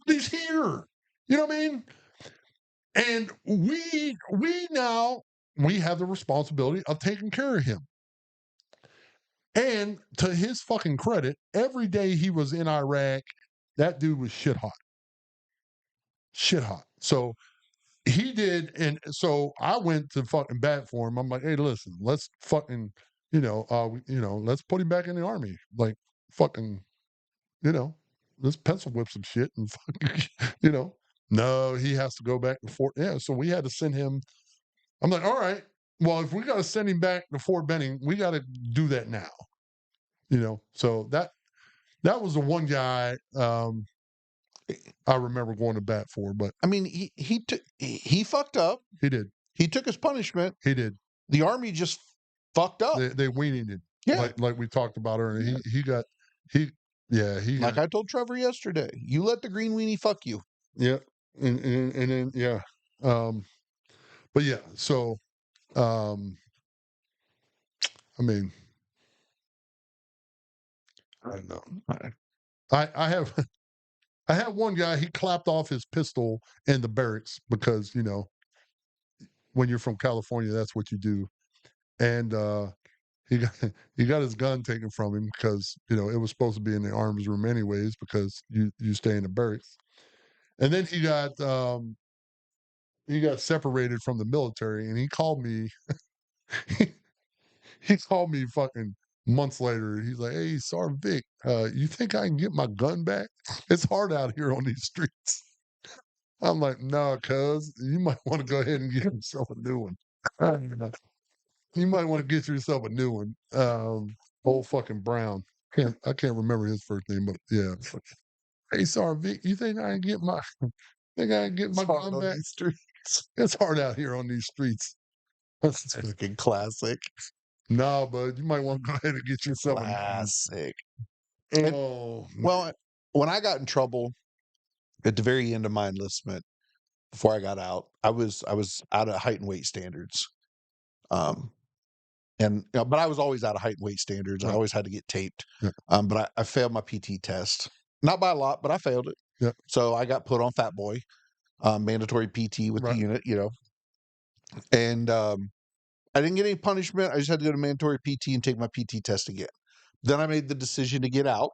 Speaker 2: But he's here. You know what I mean? And we have the responsibility of taking care of him. And to his fucking credit, every day he was in Iraq, that dude was shit hot. Shit hot. So he did, and so I went to fucking bat for him. I'm like, hey, listen, let's fucking, let's put him back in the army. Like, fucking, let's pencil whip some shit and fucking, No, he has to go back to Fort. Yeah, so we had to send him. I'm like, all right, well, if we got to send him back to Fort Benning, we got to do that now. So that was the one guy I remember going to bat for, but
Speaker 1: I mean, he fucked up.
Speaker 2: he did.
Speaker 1: He took his punishment.
Speaker 2: He did.
Speaker 1: The army just fucked up.
Speaker 2: They weaned him.
Speaker 1: Yeah.
Speaker 2: Like we talked about earlier.
Speaker 1: Yeah.
Speaker 2: He got he yeah, he
Speaker 1: Like
Speaker 2: got,
Speaker 1: I told Trevor yesterday, you let the green weenie fuck you.
Speaker 2: yeah. And then yeah. But yeah, so I mean, I don't know. I have I had one guy, he clapped off his pistol in the barracks because, when you're from California, that's what you do. And he got he got his gun taken from him because, it was supposed to be in the arms room anyways, because you stay in the barracks. And then he got separated from the military, and he called me. He called me fucking months later. He's like, "Hey, Sergeant Vic, you think I can get my gun back? It's hard out here on these streets." I'm like, "No, cuz you might want to go ahead and get yourself a new one." You might want to get yourself a new one. Old fucking Brown. I can't remember his first name, but yeah. It's like, hey, sorry, Vic, you think I can get my gun back?
Speaker 1: These streets.
Speaker 2: It's hard out here on these streets.
Speaker 1: That's fucking classic.
Speaker 2: No, bud, you might want to go ahead and get yourself a new one.
Speaker 1: Classic.
Speaker 2: Oh,
Speaker 1: Well, when I got in trouble at the very end of my enlistment, before I got out, I was out of height and weight standards. But I was always out of height and weight standards. I
Speaker 2: Right.
Speaker 1: always had to get taped.
Speaker 2: Yeah.
Speaker 1: But I failed my PT test, not by a lot, but I failed it.
Speaker 2: Yeah.
Speaker 1: So I got put on Fat Boy, mandatory PT with the
Speaker 2: Right.
Speaker 1: unit, and I didn't get any punishment. I just had to go to mandatory PT and take my PT test again. Then I made the decision to get out.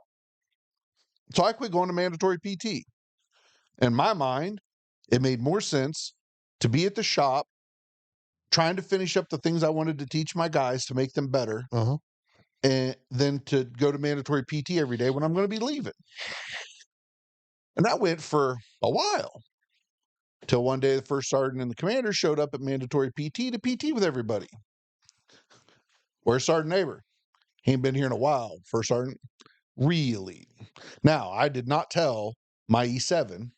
Speaker 1: So I quit going to mandatory PT. In my mind, it made more sense to be at the shop trying to finish up the things I wanted to teach my guys to make them better,
Speaker 2: Uh-huh.
Speaker 1: and then to go to mandatory PT every day when I'm going to be leaving. And that went for a while. Till one day the first sergeant and the commander showed up at mandatory PT to PT with everybody. Where's Sergeant Neighbor? He ain't been here in a while, first sergeant. Really? Now, I did not tell my E7,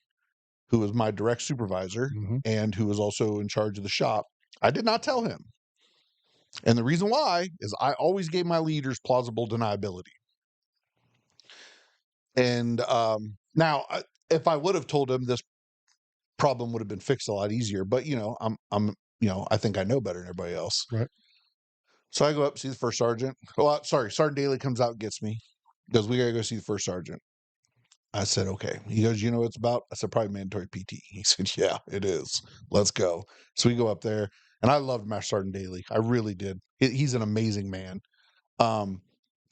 Speaker 1: who was my direct supervisor and who was also in charge of the shop. I did not tell him. And the reason why is I always gave my leaders plausible deniability. And now, if I would have told him, this problem would have been fixed a lot easier. But I think I know better than everybody else.
Speaker 2: Right.
Speaker 1: So I go up, see the first sergeant. Oh, sorry, Sergeant Daly comes out and gets me. Goes, we gotta go see the first sergeant. I said, okay. He goes, you know what it's about? I said, probably mandatory PT. He said, yeah, it is. Let's go. So we go up there, and I loved Master Sergeant Daly. I really did. He's an amazing man.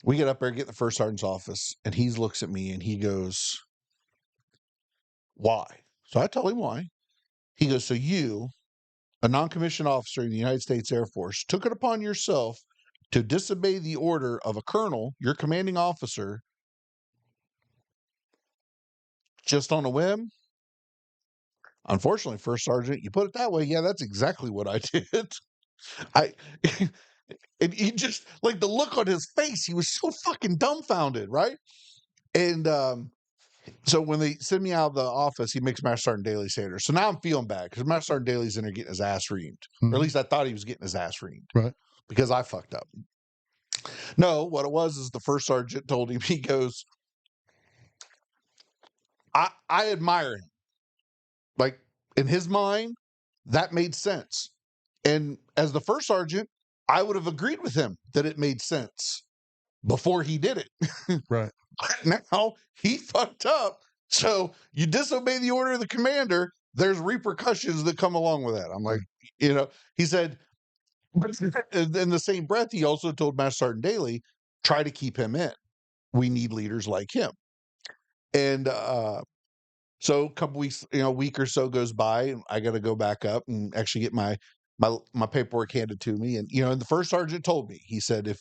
Speaker 1: We get up there, get in the first sergeant's office, and he looks at me and he goes, why? So I tell him why. He goes, so you, a non-commissioned officer in the United States Air Force, took it upon yourself to disobey the order of a colonel, your commanding officer, just on a whim? Unfortunately, first sergeant, you put it that way. Yeah, that's exactly what I did. I, and he just like the look on his face, he was so fucking dumbfounded, right? And so when they send me out of the office, he makes Master Sergeant Daly Sanders. So now I'm feeling bad because Master Sergeant Daly's in there getting his ass reamed, or at least I thought he was getting his ass reamed,
Speaker 2: right?
Speaker 1: Because I fucked up. No, what it was is the first sergeant told him, he goes, I admire him. Like in his mind, that made sense. And as the first sergeant, I would have agreed with him that it made sense before he did it.
Speaker 2: Right.
Speaker 1: Now he fucked up. So you disobey the order of the commander, there's repercussions that come along with that. I'm like, he said, but in the same breath, he also told Master Sergeant Daly, try to keep him in. We need leaders like him. And so a couple weeks, a week or so goes by, and I got to go back up and actually get my paperwork handed to me. And and the first sergeant told me, he said,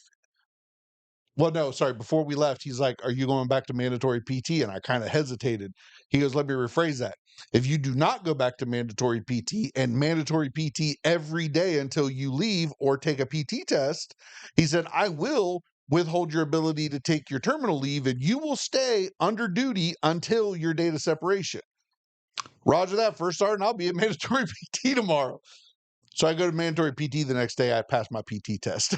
Speaker 1: before we left, he's like, "Are you going back to mandatory PT?" And I kind of hesitated. He goes, "Let me rephrase that. If you do not go back to mandatory PT and mandatory PT every day until you leave or take a PT test," he said, "I will withhold your ability to take your terminal leave and you will stay under duty until your date of separation." Roger that, first sergeant. I'll be at mandatory PT tomorrow. So I go to mandatory PT the next day. I pass my PT test.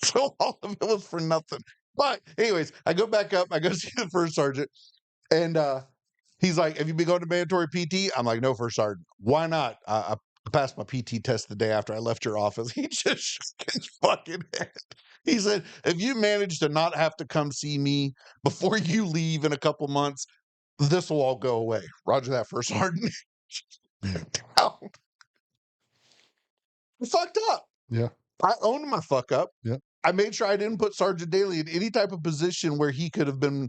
Speaker 1: So all of it was for nothing. But anyways, I go back up. I go see the first sergeant. And he's like, "Have you been going to mandatory PT?" I'm like, "No, first sergeant." "Why not?" I passed my PT test the day after I left your office. He just shook his fucking head. He said, "If you manage to not have to come see me before you leave in a couple months, this will all go away." Roger that, first sergeant. I fucked up.
Speaker 2: Yeah.
Speaker 1: I owned my fuck up.
Speaker 2: Yeah.
Speaker 1: I made sure I didn't put Sergeant Daly in any type of position where he could have been,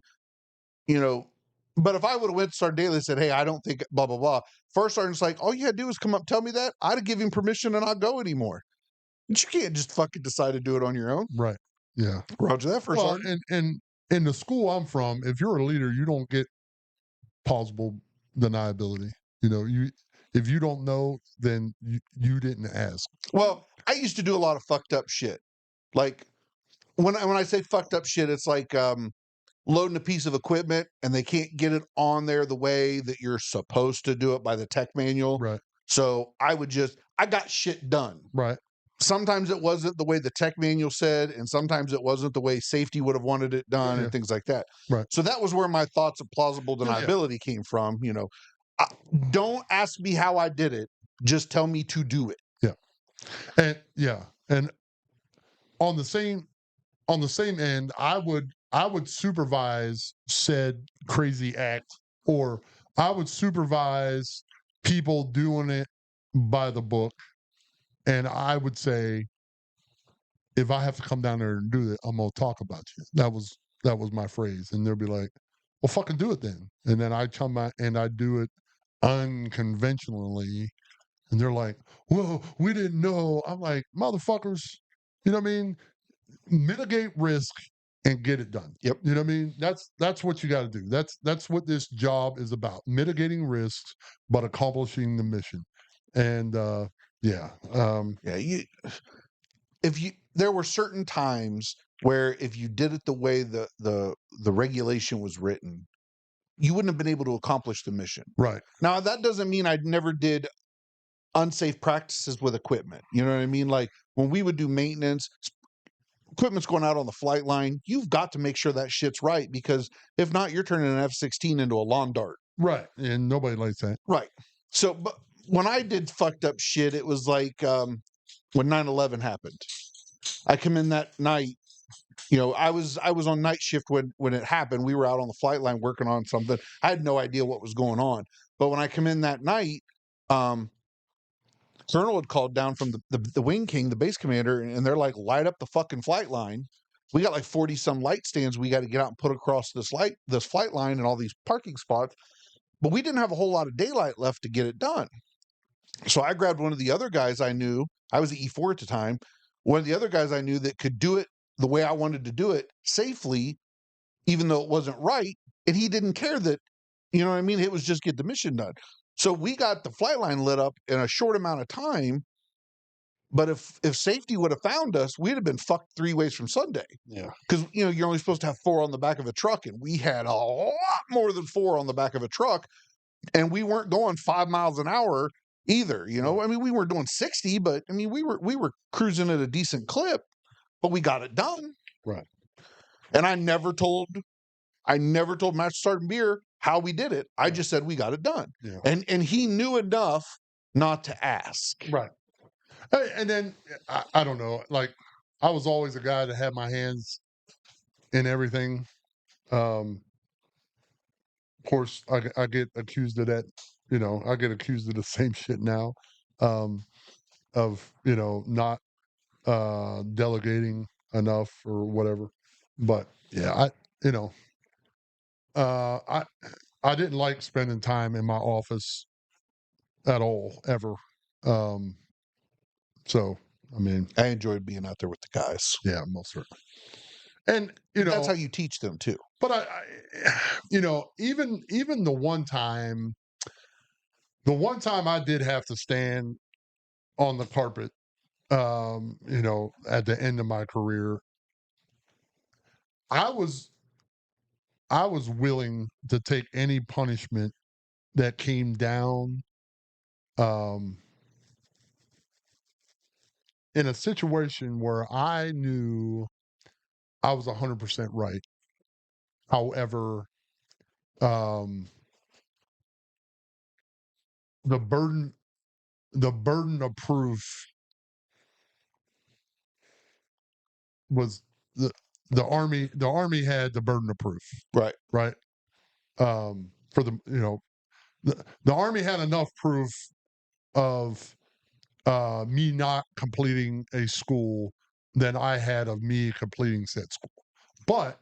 Speaker 1: but if I would have went to Sergeant Daly and said, "Hey, I don't think blah, blah, blah," first sergeant's like, "All you had to do is come up, tell me that," I'd have given him permission to not go anymore. But you can't just fucking decide to do it on your own.
Speaker 2: Right. Yeah.
Speaker 1: Roger that, first sergeant.
Speaker 2: And in the school I'm from, if you're a leader, you don't get plausible deniability. If you don't know, then you didn't ask.
Speaker 1: Well, I used to do a lot of fucked up shit. Like when I say fucked up shit, it's like loading a piece of equipment and they can't get it on there the way that you're supposed to do it by the tech manual.
Speaker 2: Right.
Speaker 1: So I got shit done.
Speaker 2: Right.
Speaker 1: Sometimes it wasn't the way the tech manual said, and sometimes it wasn't the way safety would have wanted it done,
Speaker 2: Yeah.
Speaker 1: and things like that.
Speaker 2: Right.
Speaker 1: So that was where my thoughts of plausible
Speaker 2: Yeah.
Speaker 1: deniability came from. Don't ask me how I did it; just tell me to do it.
Speaker 2: And on the same end, I would supervise said crazy act, or I would supervise people doing it by the book, and I would say, if I have to come down there and do it, I'm gonna talk about you. That was my phrase, and they'll be like, "Well, fucking do it then." And then I come out and I do it unconventionally, and they're like, "Well, we didn't know." I'm like, "Motherfuckers, you know what I mean? Mitigate risk and get it done."
Speaker 1: Yep.
Speaker 2: You know what I mean? That's what you got to do. That's what this job is about: mitigating risks but accomplishing the mission. And yeah,
Speaker 1: Yeah, there were certain times where if you did it the way the regulation was written, you wouldn't have been able to accomplish the mission.
Speaker 2: right,
Speaker 1: Now that doesn't mean I never did unsafe practices with equipment. You know what I mean? Like when we would do maintenance, equipment's going out on the flight line, you've got to make sure that shit's right, because if not, you're turning an F-16 into a lawn dart.
Speaker 2: right, and nobody likes that.
Speaker 1: Right. So, but when I did fucked up shit, it was like when 9/11 happened. I come in that night. I was on night shift when it happened. We were out on the flight line working on something. I had no idea what was going on. But when I come in that night, um, Colonel had called down from the wing king, the base commander, and they're like, light up the fucking flight line. We got like 40 some light stands we got to get out and put across this flight line and all these parking spots. But we didn't have a whole lot of daylight left to get it done. So I grabbed one of the other guys I knew. I was the E4 at the time. One of the other guys I knew that could do it the way I wanted to do it safely, even though it wasn't right. And he didn't care that, you know what I mean? It was just get the mission done. So we got the flight line lit up in a short amount of time. But if safety would have found us, we'd have been fucked 3 ways from Sunday.
Speaker 2: Yeah,
Speaker 1: Because you're only supposed to have 4 on the back of a truck, and we had a lot more than 4 on the back of a truck, and we weren't going 5 miles an hour either.
Speaker 2: Right.
Speaker 1: I mean, we weren't doing 60, but I mean, we were cruising at a decent clip, but we got it done.
Speaker 2: Right.
Speaker 1: And I never told Master Sergeant Beer how we did it. I just said we got it done.
Speaker 2: Yeah.
Speaker 1: And he knew enough not to ask.
Speaker 2: Right. And then I don't know, like I was always a guy that had my hands in everything. Of course, I get accused of that. I get accused of the same shit now, of not delegating enough or whatever. But yeah, you know I I didn't like spending time in my office at all ever. Um, so I mean,
Speaker 1: I enjoyed being out there with the guys.
Speaker 2: yeah, most certainly. And
Speaker 1: That's how you teach them too.
Speaker 2: but even the one time I did have to stand on the carpet, at the end of my career, I was willing to take any punishment that came down, um, in a situation where I knew I was 100% right. However, um, the burden of proof was the army had the burden of proof,
Speaker 1: Right.
Speaker 2: right? For the army had enough proof of me not completing a school than I had of me completing said school. But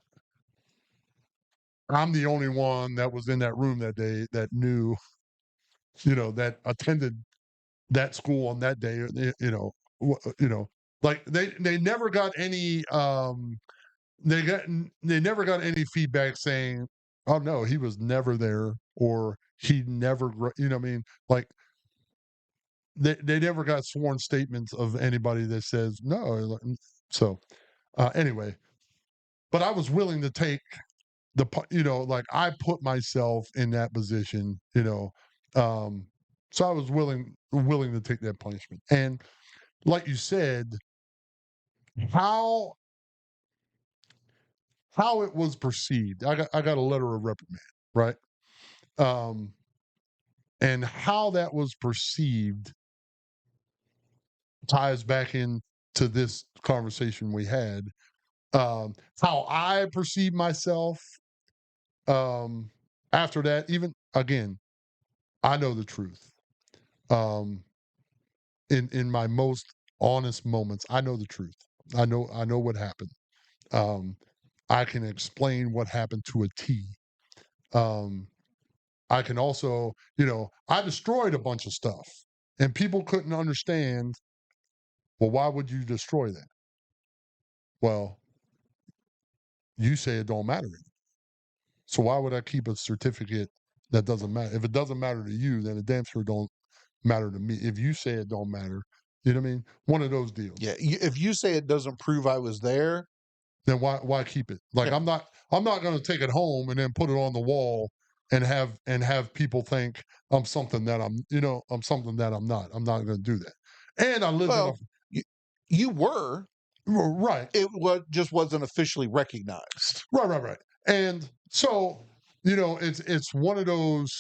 Speaker 2: I'm the only one that was in that room that day that knew, that attended that school on that day. Like they never got any they never got any feedback saying, "Oh no, he was never there," or "He never," you know what I mean? Like they never got sworn statements of anybody that says no. So anyway, but I was willing to take like I put myself in that position, so I was willing to take that punishment. And like you said, how how it was perceived. I got a letter of reprimand, right? Um, and how that was perceived ties back into this conversation we had. How I perceive myself um, after that, even again, I know the truth. Um, in my most honest moments, I know the truth. I know what happened. Um, I can explain what happened to a T. Um, I can also, I destroyed a bunch of stuff, and people couldn't understand. Well, why would you destroy that? Well, you say it don't matter. So why would I keep a certificate that doesn't matter? If it doesn't matter to you, then it damn sure don't matter to me. If you say it don't matter, you know what I mean? One of those deals.
Speaker 1: Yeah, if you say it doesn't prove I was there,
Speaker 2: Then why keep it? Like
Speaker 1: yeah.
Speaker 2: I'm not going to take it home and then put it on the wall and have people think I'm something that I'm something that I'm not. I'm not going to do that. And I live in a
Speaker 1: Well, you were.
Speaker 2: right,
Speaker 1: It just wasn't officially recognized.
Speaker 2: right. And so it's one of those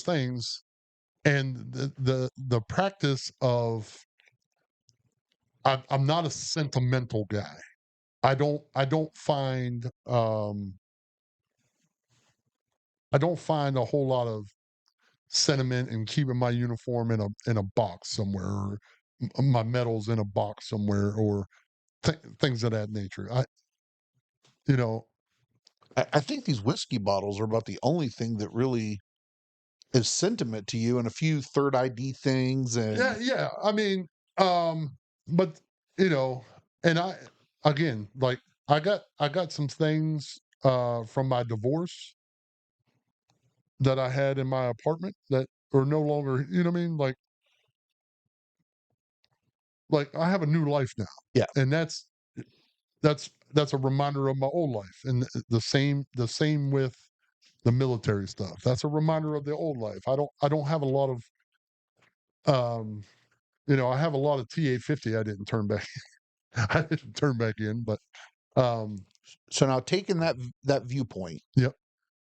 Speaker 2: things. And the practice of I'm not a sentimental guy. I don't find a whole lot of sentiment in keeping my uniform in a box somewhere, or my medals in a box somewhere, or things of that nature. You know,
Speaker 1: I think these whiskey bottles are about the only thing that really is sentiment to you, and a few third ID things.
Speaker 2: yeah,
Speaker 1: And
Speaker 2: yeah. I mean, but you know, and again, like I got some things from my divorce that I had in my apartment that are no longer. You know what I mean? Like I have a new life now,
Speaker 1: yeah,
Speaker 2: and that's a reminder of my old life, and the same with the military stuff. That's a reminder of the old life. I don't have a lot of I have a lot of TA-50 I didn't turn back. I didn't turn back in, but um,
Speaker 1: so now taking that viewpoint
Speaker 2: yep.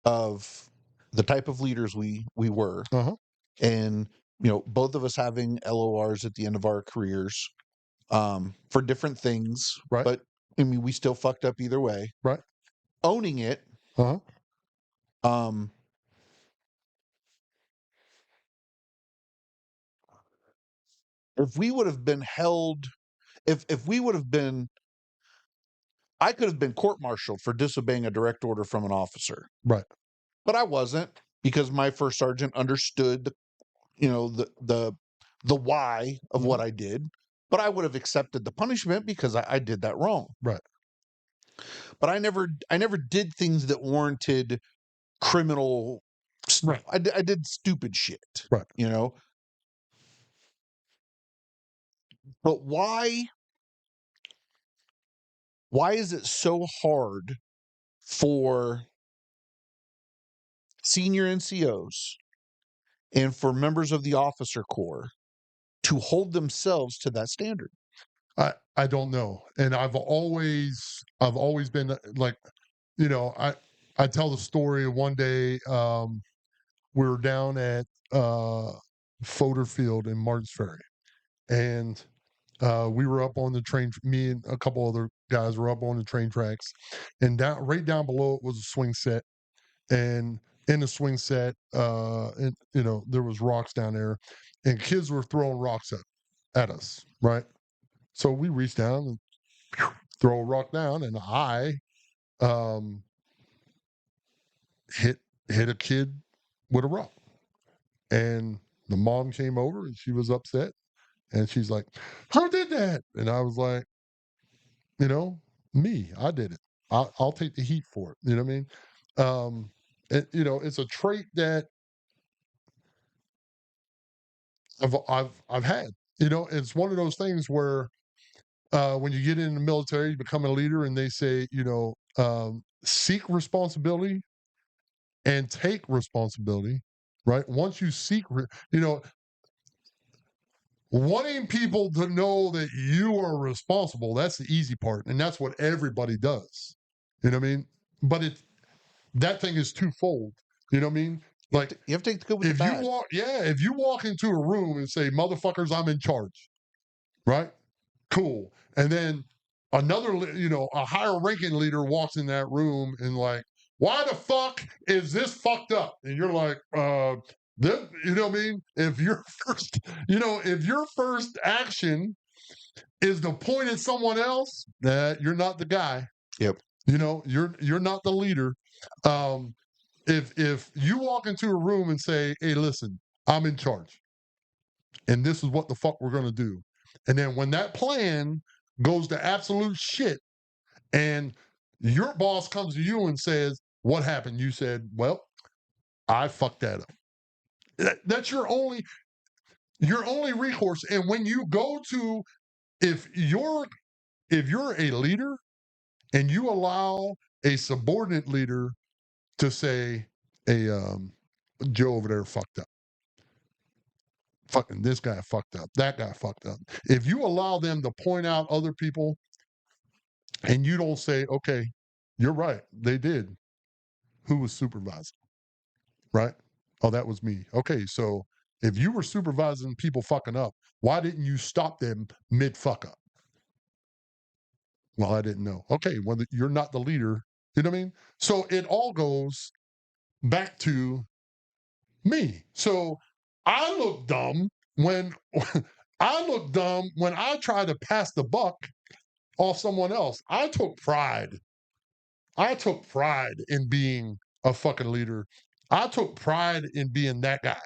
Speaker 1: of the type of leaders we were,
Speaker 2: Uh huh.
Speaker 1: and both of us having LORs at the end of our careers, for different things,
Speaker 2: Right.
Speaker 1: but I mean we still fucked up either way.
Speaker 2: Right.
Speaker 1: Owning it,
Speaker 2: Uh huh.
Speaker 1: um, if we would have been held, if we would have been, I could have been court-martialed for disobeying a direct order from an officer,
Speaker 2: Right.
Speaker 1: but I wasn't, because my first sergeant understood the why of
Speaker 2: Hmm.
Speaker 1: what I did. But I would have accepted the punishment because I did that wrong.
Speaker 2: Right.
Speaker 1: But I never did things that warranted criminal.
Speaker 2: Right.
Speaker 1: I did stupid shit,
Speaker 2: Right.
Speaker 1: you know. But why is it so hard for senior NCOs and for members of the officer corps to hold themselves to that standard?
Speaker 2: I don't know, and I've always been like, I tell the story of one day. We were down at Fodor Field in Martins Ferry, and we were up on the train. Me and a couple other guys were up on the train tracks, and right down below it was a swing set, and in the swing set, there was rocks down there, and kids were throwing rocks at us, right? So we reached down and throw a rock down, and I um, hit hit a kid with a rock, and the mom came over and she was upset, and she's like, "Who did that?" And I was like, you know, me, I did it. I'll take the heat for it. You know what I mean? It's a trait that I've had. It's one of those things where when you get in the military, you become a leader, and they say, seek responsibility and take responsibility. Right? Once you seek, wanting people to know that you are responsible, that's the easy part, and that's what everybody does. You know what I mean? But that thing is twofold. You know what I mean? Like,
Speaker 1: you have to take the good with the bad.
Speaker 2: if you walk into a room and say, "Motherfuckers, I'm in charge," right? Cool. And then a higher ranking leader walks in that room and like, "Why the fuck is this fucked up?" And you're like, you know what I mean? If your first action is to point at someone else, that you're not the guy.
Speaker 1: Yep.
Speaker 2: You're not the leader. If you walk into a room and say, "Hey, listen, I'm in charge, and this is what the fuck we're gonna do," and then when that plan goes to absolute shit, and your boss comes to you and says, "What happened?" You said, "Well, I fucked that up." That's your only recourse. And when you go to, if you're a leader and you allow a subordinate leader to say, "Hey, Joe over there fucked up. Fucking this guy fucked up. That guy fucked up." If you allow them to point out other people and you don't say, "Okay, you're right, they did. Who was supervising?" Right? "Oh, that was me." "Okay, so if you were supervising people fucking up, why didn't you stop them mid fuck up?" "Well, I didn't know." "Okay, well, you're not the leader." You know what I mean? So it all goes back to me. So I look dumb when I try to pass the buck off someone else. I took pride. In being a fucking leader. I took pride in being that guy.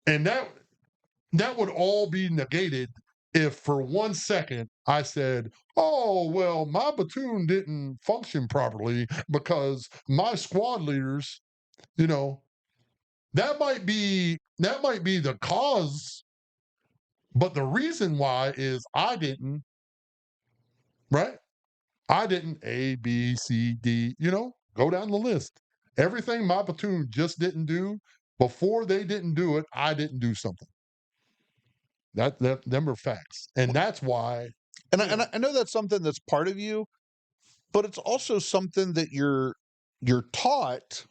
Speaker 2: And that would all be negated if for 1 second I said, "Oh, well, my platoon didn't function properly because my squad leaders, you know, that might be the cause, but the reason why is I didn't, right? I didn't A, B, C, D, go down the list. Everything my platoon just didn't do, before they didn't do it, I didn't do something. That them are facts. And that's why,
Speaker 1: And I know that's something that's part of you, but it's also something that you're taught.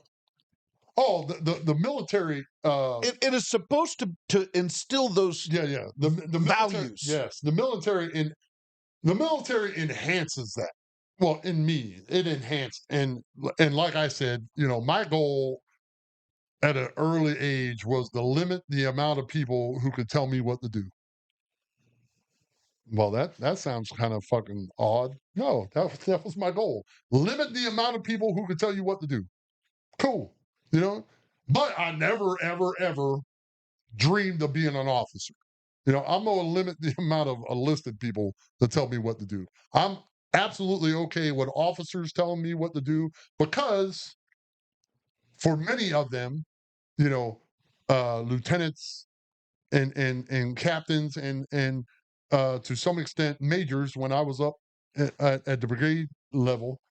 Speaker 2: oh, the military,
Speaker 1: It is supposed to instill those
Speaker 2: yeah. The military,
Speaker 1: values.
Speaker 2: yes, the military enhances that. Well, in me, it enhanced, and like I said, my goal at an early age was to limit the amount of people who could tell me what to do. Well, that sounds kind of fucking odd. No, that was my goal. Limit the amount of people who could tell you what to do. Cool, you know. But I never, ever, ever dreamed of being an officer. I'm going to limit the amount of enlisted people to tell me what to do. I'm absolutely okay with officers telling me what to do, because for many of them, lieutenants and captains and to some extent majors, when I was up at the brigade level,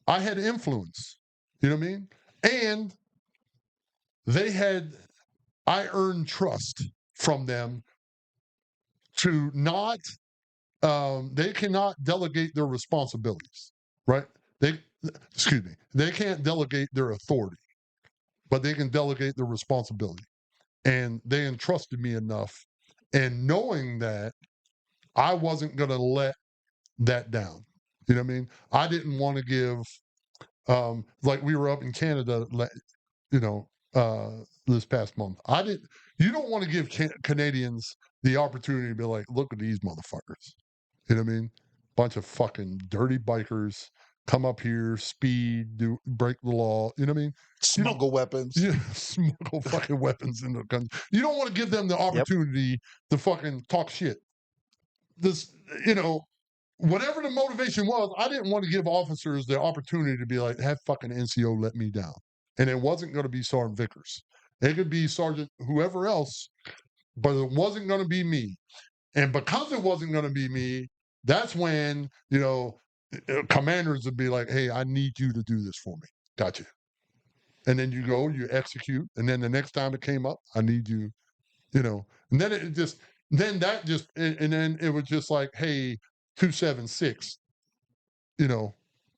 Speaker 2: I had influence. You know what I mean? And they had I earned trust from them to not they cannot delegate their responsibilities, right? They excuse me, they can't delegate their authority, but they can delegate their responsibility. And they entrusted me enough, and knowing that I wasn't going to let that down. You know what I mean? I didn't want to give, like we were up in Canada, you know, this past month. You don't want to give Canadians the opportunity to be like, "Look at these motherfuckers." You know what I mean? Bunch of fucking dirty bikers come up here, speed, break the law. You know what I mean?
Speaker 1: Smuggle weapons.
Speaker 2: Smuggle fucking weapons in the country. You don't want to give them the
Speaker 1: Yep.
Speaker 2: opportunity to fucking talk shit. This, you know, whatever the motivation was, I didn't want to give officers the opportunity to be like, "Have fucking NCO let me down." And it wasn't going to be Sergeant Vickers. It could be Sergeant whoever else but it wasn't going to be me. And because it wasn't going to be me, that's when, commanders would be like, hey, I need you to do this for me. Gotcha. And then you go, you execute. And then the next time it came up, I need you, and then and then it was just like, hey, 276,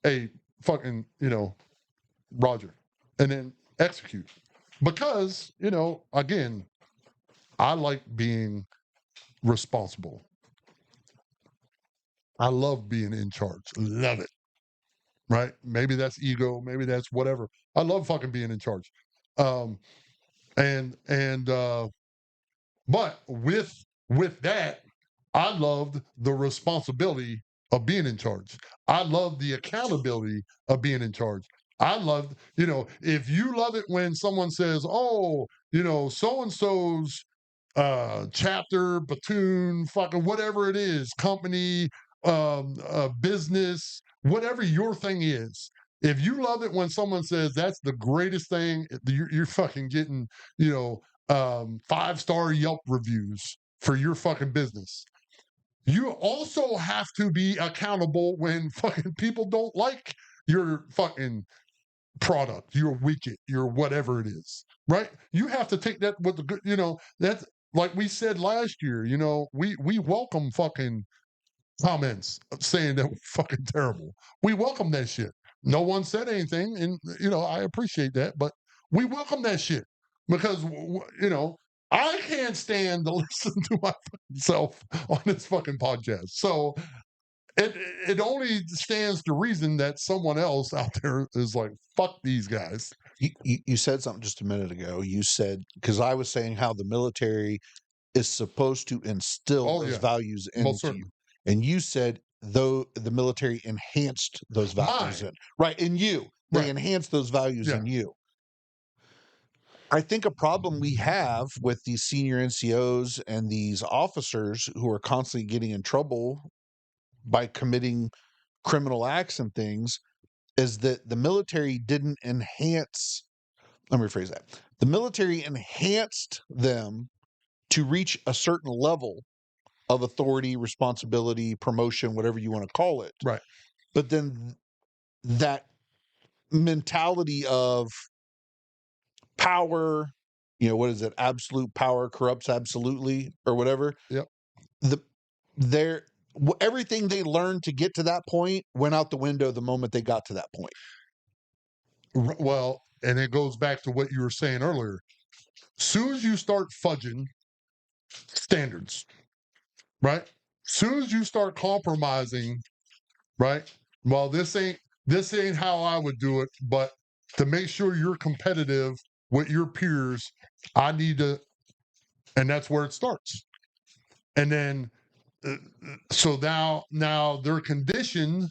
Speaker 2: hey, fucking, Roger. And then execute. Because, again, I like being responsible. I love being in charge. Love it. Right? Maybe that's ego. Maybe that's whatever. I love fucking being in charge. Um, but with that, I loved the responsibility of being in charge. I love the accountability of being in charge. I loved, if you love it when someone says, oh, so and so's chapter, platoon, fucking whatever it is, company, business, whatever your thing is. If you love it when someone says that's the greatest thing, you're fucking getting, 5-star Yelp reviews for your fucking business. You also have to be accountable when fucking people don't like your fucking product, your widget, your whatever it is, right? You have to take that with the good, that's like we said last year, we welcome fucking comments saying that we're fucking terrible. We welcome that shit. No one said anything, and I appreciate that, but we welcome that shit because I can't stand to listen to myself on this fucking podcast. So it only stands to reason that someone else out there is like, fuck these guys.
Speaker 1: You said something just a minute ago. You said, because I was saying how the military is supposed to instill those values
Speaker 2: Most
Speaker 1: into you.
Speaker 2: certainly.
Speaker 1: And you said, though the military enhanced those values in, right, in you. They
Speaker 2: Right.
Speaker 1: enhanced those values in you. I think a problem we have with these senior NCOs and these officers who are constantly getting in trouble by committing criminal acts and things is that the military didn't enhance, let me rephrase that. The military enhanced them to reach a certain level of authority, responsibility, promotion, whatever you want to call it.
Speaker 2: Right.
Speaker 1: But then that mentality of power, what is it? Absolute power corrupts absolutely, or whatever.
Speaker 2: Yep.
Speaker 1: Their everything they learned to get to that point went out the window the moment they got to that point.
Speaker 2: Well, and it goes back to what you were saying earlier. Soon as you start fudging standards, right? Soon as you start compromising, right? Well, this ain't how I would do it, but to make sure you're competitive with your peers, I need to, and that's where it starts. And then, so now they're conditioned,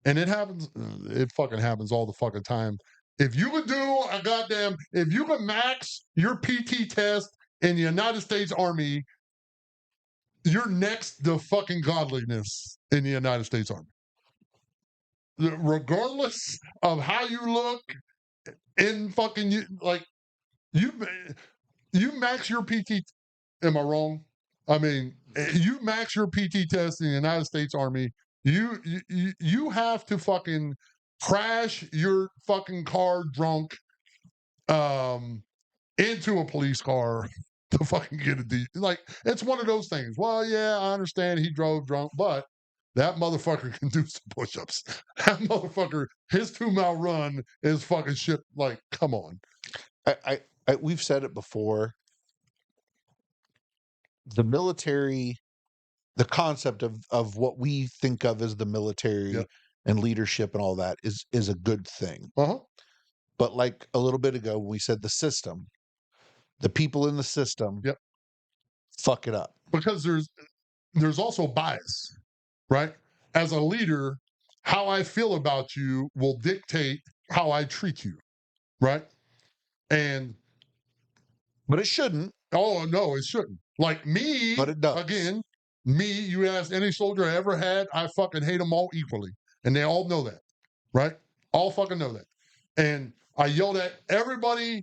Speaker 2: and it happens. It fucking happens all the fucking time. If you could max your PT test in the United States Army, you're next to fucking godliness in the United States Army. Regardless of how you look in fucking you you max your PT. Am I wrong? I mean, you max your PT test in the United States Army. You have to fucking crash your fucking car drunk into a police car to fucking get a D. Like, it's one of those things. Well, yeah, I understand he drove drunk, but that motherfucker can do some push-ups. That motherfucker, his 2-mile run is fucking shit. Like, come on.
Speaker 1: We've said it before. The military, the concept of what we think of as the military and leadership and all that is a good thing. But like a little bit ago, we said the system, the people in the system, fuck it up.
Speaker 2: Because there's also bias, right? As a leader, how I feel about you will dictate how I treat you, right?
Speaker 1: But it shouldn't.
Speaker 2: Oh no, it shouldn't. Like me,
Speaker 1: but it does.
Speaker 2: Again, me, you ask any soldier I ever had, I fucking hate them all equally. And they all know that, right? All fucking know that. And I yelled at everybody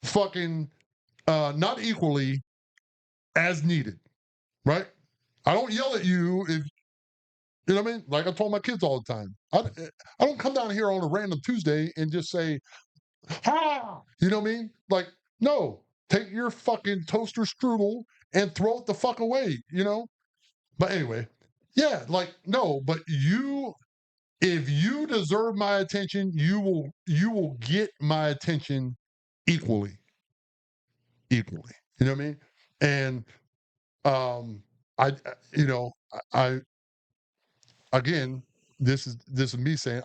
Speaker 2: fucking not equally, as needed, right? I don't yell at you if you know what I mean. Like I told my kids all the time, I don't come down here on a random Tuesday and just say, "Ha!" You know what I mean? Like, no, take your fucking toaster strudel and throw it the fuck away. You know. But anyway, yeah, like no, but if you deserve my attention, you will get my attention equally, equally. You know what I mean? And um, you know, I again, this is me saying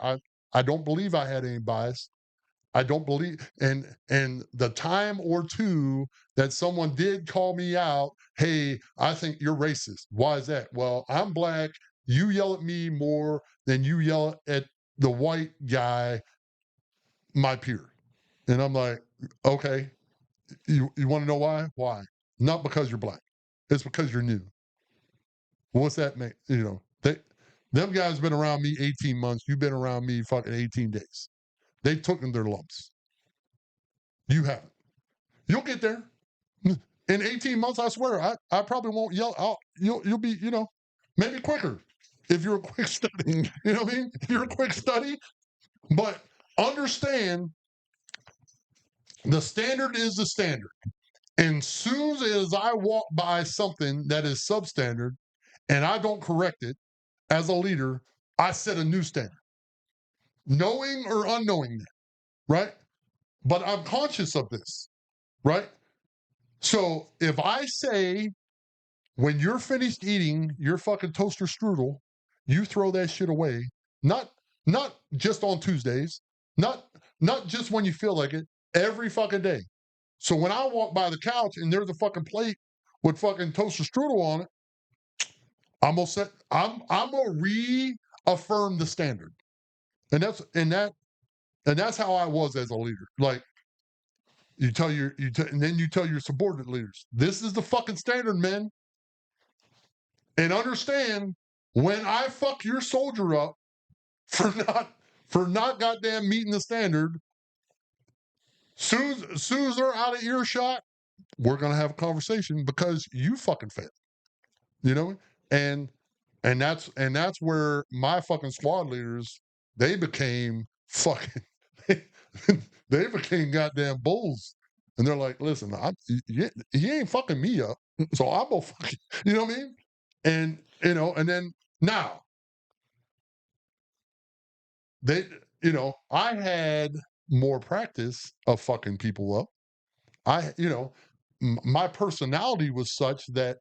Speaker 2: I don't believe I had any bias. I don't believe and the time or two that someone did call me out, hey, I think you're racist. Why is that? Well, I'm black. You yell at me more than you yell at the white guy, my peer. And I'm like, okay, you want to know why? Why? Not because you're black. It's because you're new. What's that mean? You know, them guys been around me 18 months. You've been around me fucking 18 days. They took in their lumps. You haven't. You'll get there. In 18 months, I swear, I probably won't yell out. You'll be, maybe quicker if you're a quick study. You know what I mean? If you're a quick study, but understand the standard is the standard. And soon as I walk by something that is substandard and I don't correct it as a leader, I set a new standard, knowing or unknowingly, right? But I'm conscious of this, right? So if I say when you're finished eating your fucking toaster strudel, you throw that shit away, not not just on Tuesdays, not not just when you feel like it, every fucking day. So when I walk by the couch and there's a fucking plate with fucking toaster strudel on it, I'm gonna reaffirm the standard. And that's how I was as a leader. Like and then you tell your subordinate leaders, this is the fucking standard, man. And understand when I fuck your soldier up for not goddamn meeting the standard, soon as they're out of earshot, we're gonna have a conversation because you fucking failed. You know? And that's where my fucking squad leaders, they became fucking they became goddamn bulls. And they're like, listen, he ain't fucking me up. So I'm gonna fucking, you know what I mean? And then now they, I had more practice of fucking people up. My personality was such that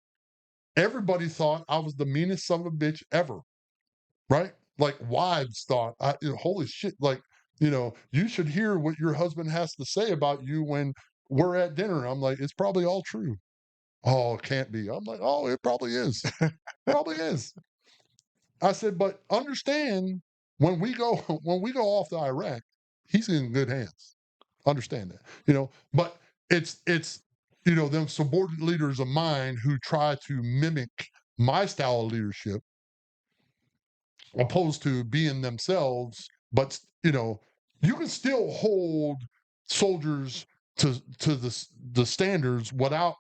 Speaker 2: everybody thought I was the meanest son of a bitch ever, right? Like wives thought, holy shit, like, you should hear what your husband has to say about you when we're at dinner. I'm like, it's probably all true. Oh, it can't be. I'm like, oh, it probably is. Probably is. I said, but understand when we go when we go off to Iraq, he's in good hands. Understand that, But it's them subordinate leaders of mine who try to mimic my style of leadership, opposed to being themselves. But you can still hold soldiers to the standards without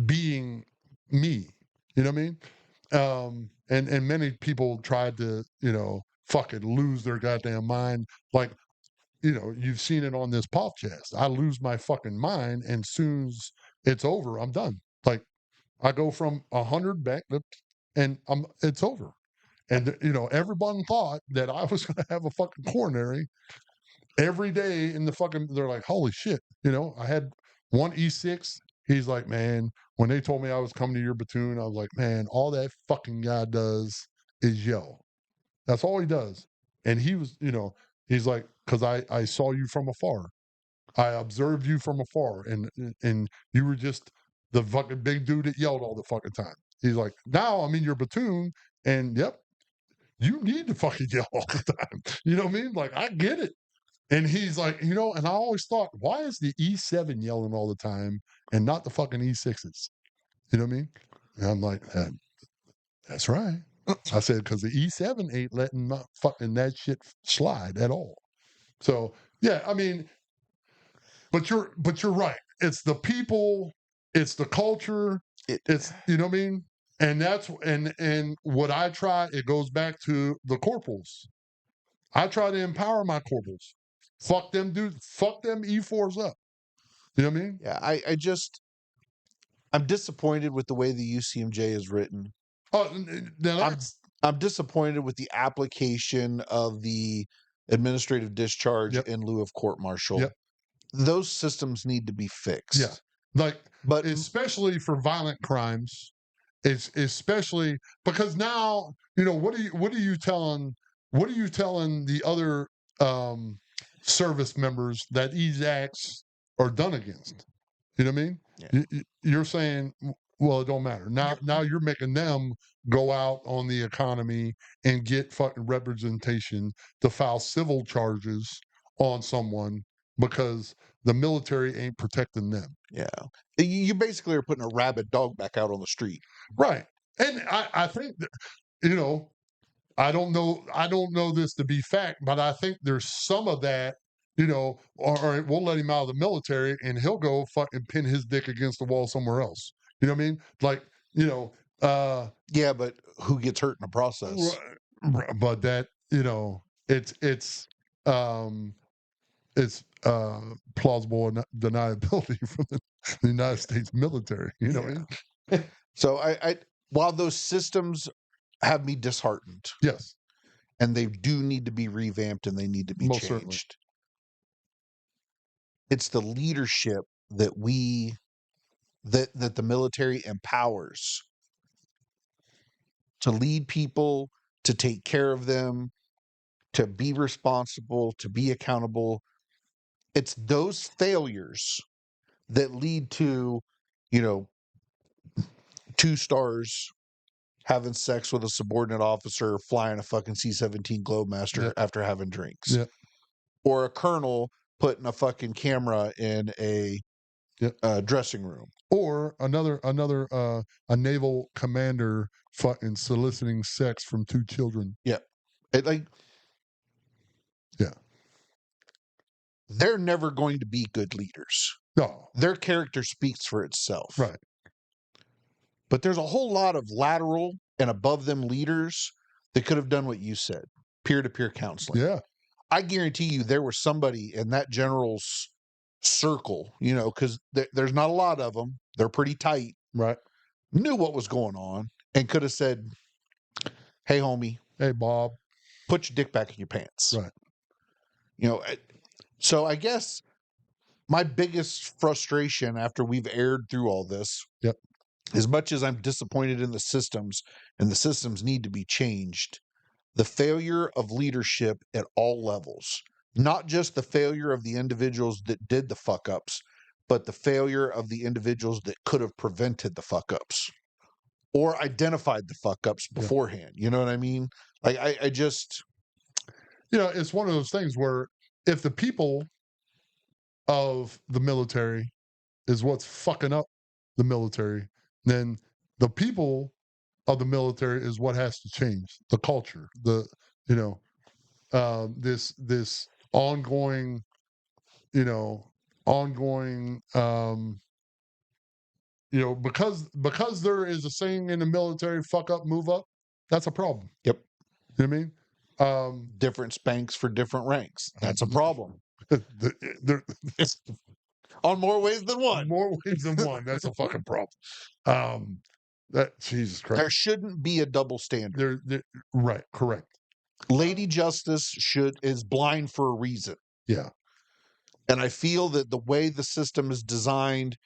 Speaker 2: being me. You know what I mean? And many people tried to, fucking lose their goddamn mind. Like, you've seen it on this podcast. I lose my fucking mind, and soon as it's over, I'm done. Like, I go from 100 back to, and it's over. And everyone thought that I was going to have a fucking coronary every day in the fucking. They're like, holy shit. I had one E6. He's like, man, when they told me I was coming to your platoon, I was like, man, all that fucking guy does is yell. That's all he does. And he was, he's like, because I saw you from afar. I observed you from afar, and you were just the fucking big dude that yelled all the fucking time. He's like, now I'm in your platoon, and yep, you need to fucking yell all the time. You know what I mean? Like, I get it. And he's like, and I always thought, why is the E7 yelling all the time and not the fucking E6s? You know what I mean? And I'm like, that's right. I said, because the E7 ain't letting my fucking that shit slide at all. So yeah, I mean, but you're right. It's the people, it's the culture, It's, you know what I mean? And that's and what I try, it goes back to the corporals. I try to empower my corporals. Fuck them dudes, fuck them E4s up. You know what I mean?
Speaker 1: Yeah, I'm disappointed with the way the UCMJ is written.
Speaker 2: Oh, now
Speaker 1: I'm
Speaker 2: that's
Speaker 1: I'm disappointed with the application of the administrative discharge
Speaker 2: yep,
Speaker 1: in lieu of court martial.
Speaker 2: yep,
Speaker 1: Those systems need to be
Speaker 2: yeah.
Speaker 1: fixed.
Speaker 2: Like
Speaker 1: But
Speaker 2: especially for violent crimes. It's especially because now, you know, what are you telling the other um service members that these acts are done against? You know what I mean?
Speaker 1: yeah,
Speaker 2: You're saying, well, it don't matter. Now you're making them go out on the economy and get fucking representation to file civil charges on someone because the military ain't protecting them.
Speaker 1: yeah. You basically are putting a rabid dog back out on the street.
Speaker 2: Right. And I think that, you know, I don't know this to be fact, but I think there's some of that, you know, all right, we'll let him out of the military and he'll go fucking pin his dick against the wall somewhere else. You know what I mean? Like, you know,
Speaker 1: Yeah, but who gets hurt in the process?
Speaker 2: but that, you know, um it's plausible deniability from the United
Speaker 1: Yeah,
Speaker 2: States military. You know what
Speaker 1: yeah.
Speaker 2: I mean?
Speaker 1: So I while those systems have me disheartened,
Speaker 2: Yes,
Speaker 1: and they do need to be revamped and they need to be
Speaker 2: most certainly.
Speaker 1: changed, it's the leadership that the military empowers to lead people, to take care of them, to be responsible, to be accountable. It's those failures that lead to, you know, 2 stars having sex with a subordinate officer flying a fucking C-17 Globemaster
Speaker 2: Yeah,
Speaker 1: after having drinks,
Speaker 2: yeah,
Speaker 1: or a colonel putting a fucking camera in a
Speaker 2: yeah.
Speaker 1: dressing room.
Speaker 2: Or another a naval commander fucking soliciting sex from 2 children.
Speaker 1: Yeah. Like,
Speaker 2: Yeah.
Speaker 1: they're never going to be good leaders.
Speaker 2: No.
Speaker 1: Their character speaks for itself.
Speaker 2: Right.
Speaker 1: But there's a whole lot of lateral and above them leaders that could have done what you said, peer-to-peer counseling.
Speaker 2: Yeah.
Speaker 1: I guarantee you there was somebody in that general's circle, you know, because there's not a lot of them. They're pretty tight,
Speaker 2: Right.
Speaker 1: knew what was going on, and could have said, hey, homie,
Speaker 2: Hey, Bob.
Speaker 1: put your dick back in your pants.
Speaker 2: Right.
Speaker 1: You know, so I guess my biggest frustration after we've aired through all this,
Speaker 2: Yep.
Speaker 1: as much as I'm disappointed in the systems and the systems need to be changed, the failure of leadership at all levels, not just the failure of the individuals that did the fuck ups, but the failure of the individuals that could have prevented the fuck ups or identified the fuck ups
Speaker 2: Yeah.
Speaker 1: beforehand. You know what I mean? Like, I just,
Speaker 2: You know, it's one of those things where if the people of the military is what's fucking up the military, then the people of the military is what has to change. The culture, you know, this ongoing, you know, ongoing, you know, because there is a saying in the military, "Fuck up, move up." That's a problem.
Speaker 1: yep,
Speaker 2: You know what I mean?
Speaker 1: different spanks for different ranks. That's a problem.
Speaker 2: There,
Speaker 1: On more ways than one.
Speaker 2: more ways than one. That's a fucking problem. Um, that Jesus Christ.
Speaker 1: There shouldn't be a double standard.
Speaker 2: Right, correct.
Speaker 1: Lady Justice is blind for a reason.
Speaker 2: Yeah,
Speaker 1: And I feel that the way the system is designed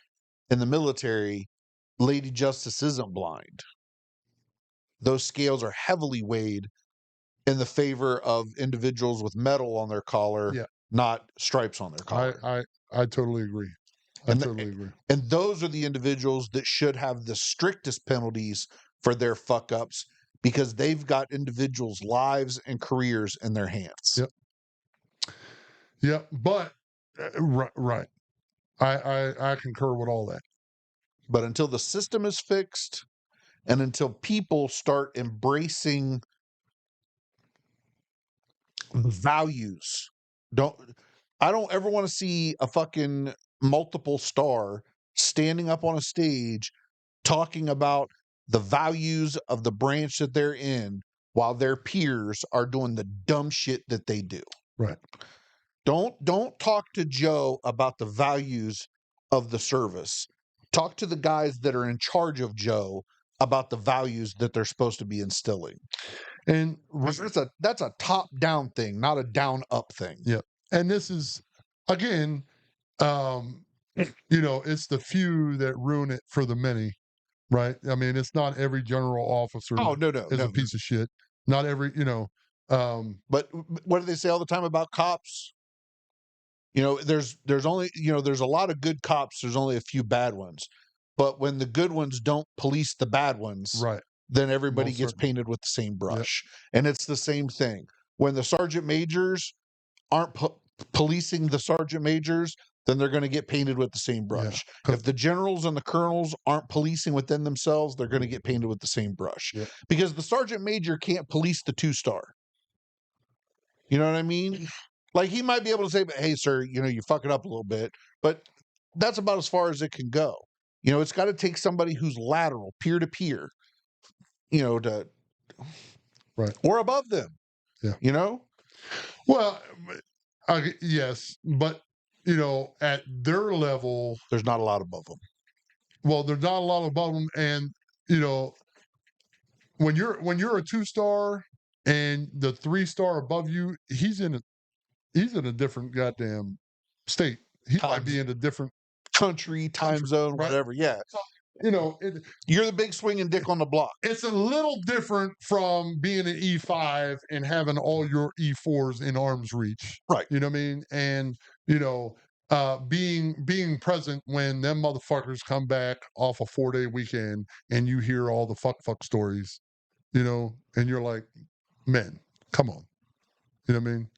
Speaker 1: in the military, Lady Justice isn't blind. Those scales are heavily weighed in the favor of individuals with metal on their collar,
Speaker 2: yeah.
Speaker 1: not stripes on their collar.
Speaker 2: I totally agree. I
Speaker 1: And
Speaker 2: totally agree.
Speaker 1: and those are the individuals that should have the strictest penalties for their fuck ups because they've got individuals' lives and careers in their hands.
Speaker 2: Yep. Yeah, but right. I concur with all that.
Speaker 1: But until the system is fixed and until people start embracing values, I don't ever want to see a fucking multiple star standing up on a stage talking about the values of the branch that they're in while their peers are doing the dumb shit that they do.
Speaker 2: Right.
Speaker 1: Don't talk to Joe about the values of the service. Talk to the guys that are in charge of Joe about the values that they're supposed to be instilling.
Speaker 2: And
Speaker 1: 'Cause that's a top down thing, not a down up thing.
Speaker 2: yeah. And this is again, it's the few that ruin it for the many, right? I mean, it's not every general officer
Speaker 1: Oh no
Speaker 2: is
Speaker 1: no.
Speaker 2: a piece of shit. Not every,
Speaker 1: But what do they say all the time about cops? There's only there's a lot of good cops. There's only a few bad ones. But when the good ones don't police the bad ones,
Speaker 2: right.
Speaker 1: then everybody
Speaker 2: Most
Speaker 1: gets
Speaker 2: certainly.
Speaker 1: painted with the same
Speaker 2: Yep.
Speaker 1: brush. And it's the same thing. When the sergeant majors aren't policing the sergeant majors, then they're going to get painted with the same brush.
Speaker 2: Yeah.
Speaker 1: If the generals and the colonels aren't policing within themselves, they're going to get painted with the same brush.
Speaker 2: Yep.
Speaker 1: Because the sergeant major can't police the 2-star. You know what I mean? Like he might be able to say, "Hey, sir, you fuck it up a little bit," but that's about as far as it can go. It's got to take somebody who's lateral, peer to peer, to
Speaker 2: Right.
Speaker 1: or above them.
Speaker 2: Yeah. Well, yes, but at their level,
Speaker 1: there's not a lot above them.
Speaker 2: Well, there's not a lot above them, and when you're a 2-star and the 3-star above you, he's in a different goddamn state. He might be in a different
Speaker 1: country, time zone,
Speaker 2: right?
Speaker 1: whatever. Yeah.
Speaker 2: So,
Speaker 1: you're the big swinging dick on the block.
Speaker 2: It's a little different from being an E5 and having all your E4s in arm's reach.
Speaker 1: Right.
Speaker 2: You know what I mean? And, being present when them motherfuckers come back off a 4-day weekend and you hear all the fuck stories, and you're like, man, come on. You know what I mean?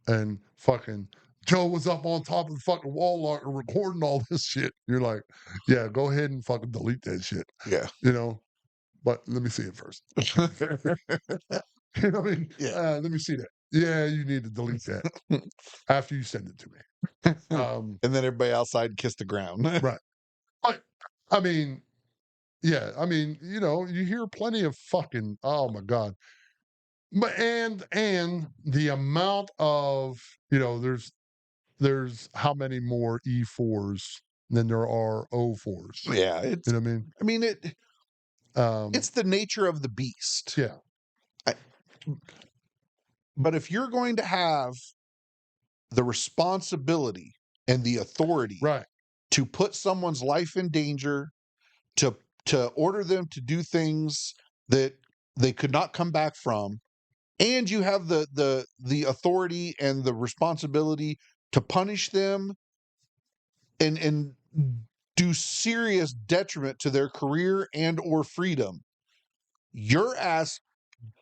Speaker 2: And fucking Joe was up on top of the fucking wall recording all this shit. You're like, yeah, go ahead and fucking delete that shit.
Speaker 1: Yeah.
Speaker 2: But let me see it first. You know what I mean?
Speaker 1: Yeah.
Speaker 2: Let me see that. Yeah, you need to delete that after you send it to me.
Speaker 1: And then everybody outside kissed the ground.
Speaker 2: Right. But I mean, yeah, you hear plenty of fucking, oh my God. But and the amount of, there's how many more E4s than there are O4s.
Speaker 1: Yeah,
Speaker 2: You know what I mean?
Speaker 1: It's the nature of the beast.
Speaker 2: Yeah.
Speaker 1: But if you're going to have the responsibility and the authority
Speaker 2: right.
Speaker 1: to put someone's life in danger, to order them to do things that they could not come back from, and you have the authority and the responsibility to punish them and do serious detriment to their career and or freedom, your ass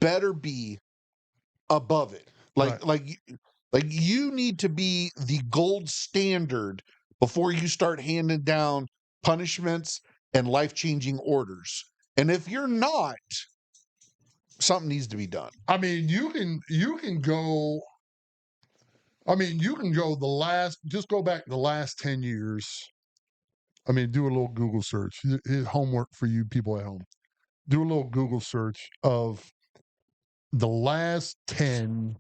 Speaker 1: better be above it. Like you need to be the gold standard before you start handing down punishments and life-changing orders. And if you're not, something needs to be done.
Speaker 2: I mean, you can go. I mean, you can go just go back the last 10 years. I mean, do a little Google search. Here's homework for you people at home. Do a little Google search of the last 10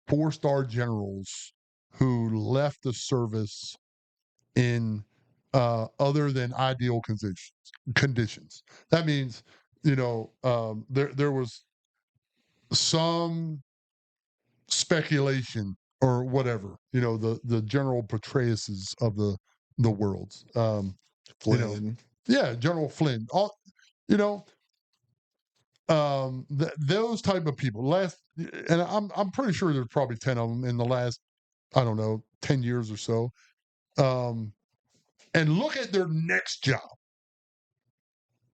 Speaker 2: 4-star generals who left the service in other than ideal conditions. That means, there was some speculation or whatever, the general Petraeuses of the worlds.
Speaker 1: Flynn.
Speaker 2: General Flynn. All, those type of people. And I'm pretty sure there's probably 10 of them in the last, I don't know, 10 years or so. And look at their next job.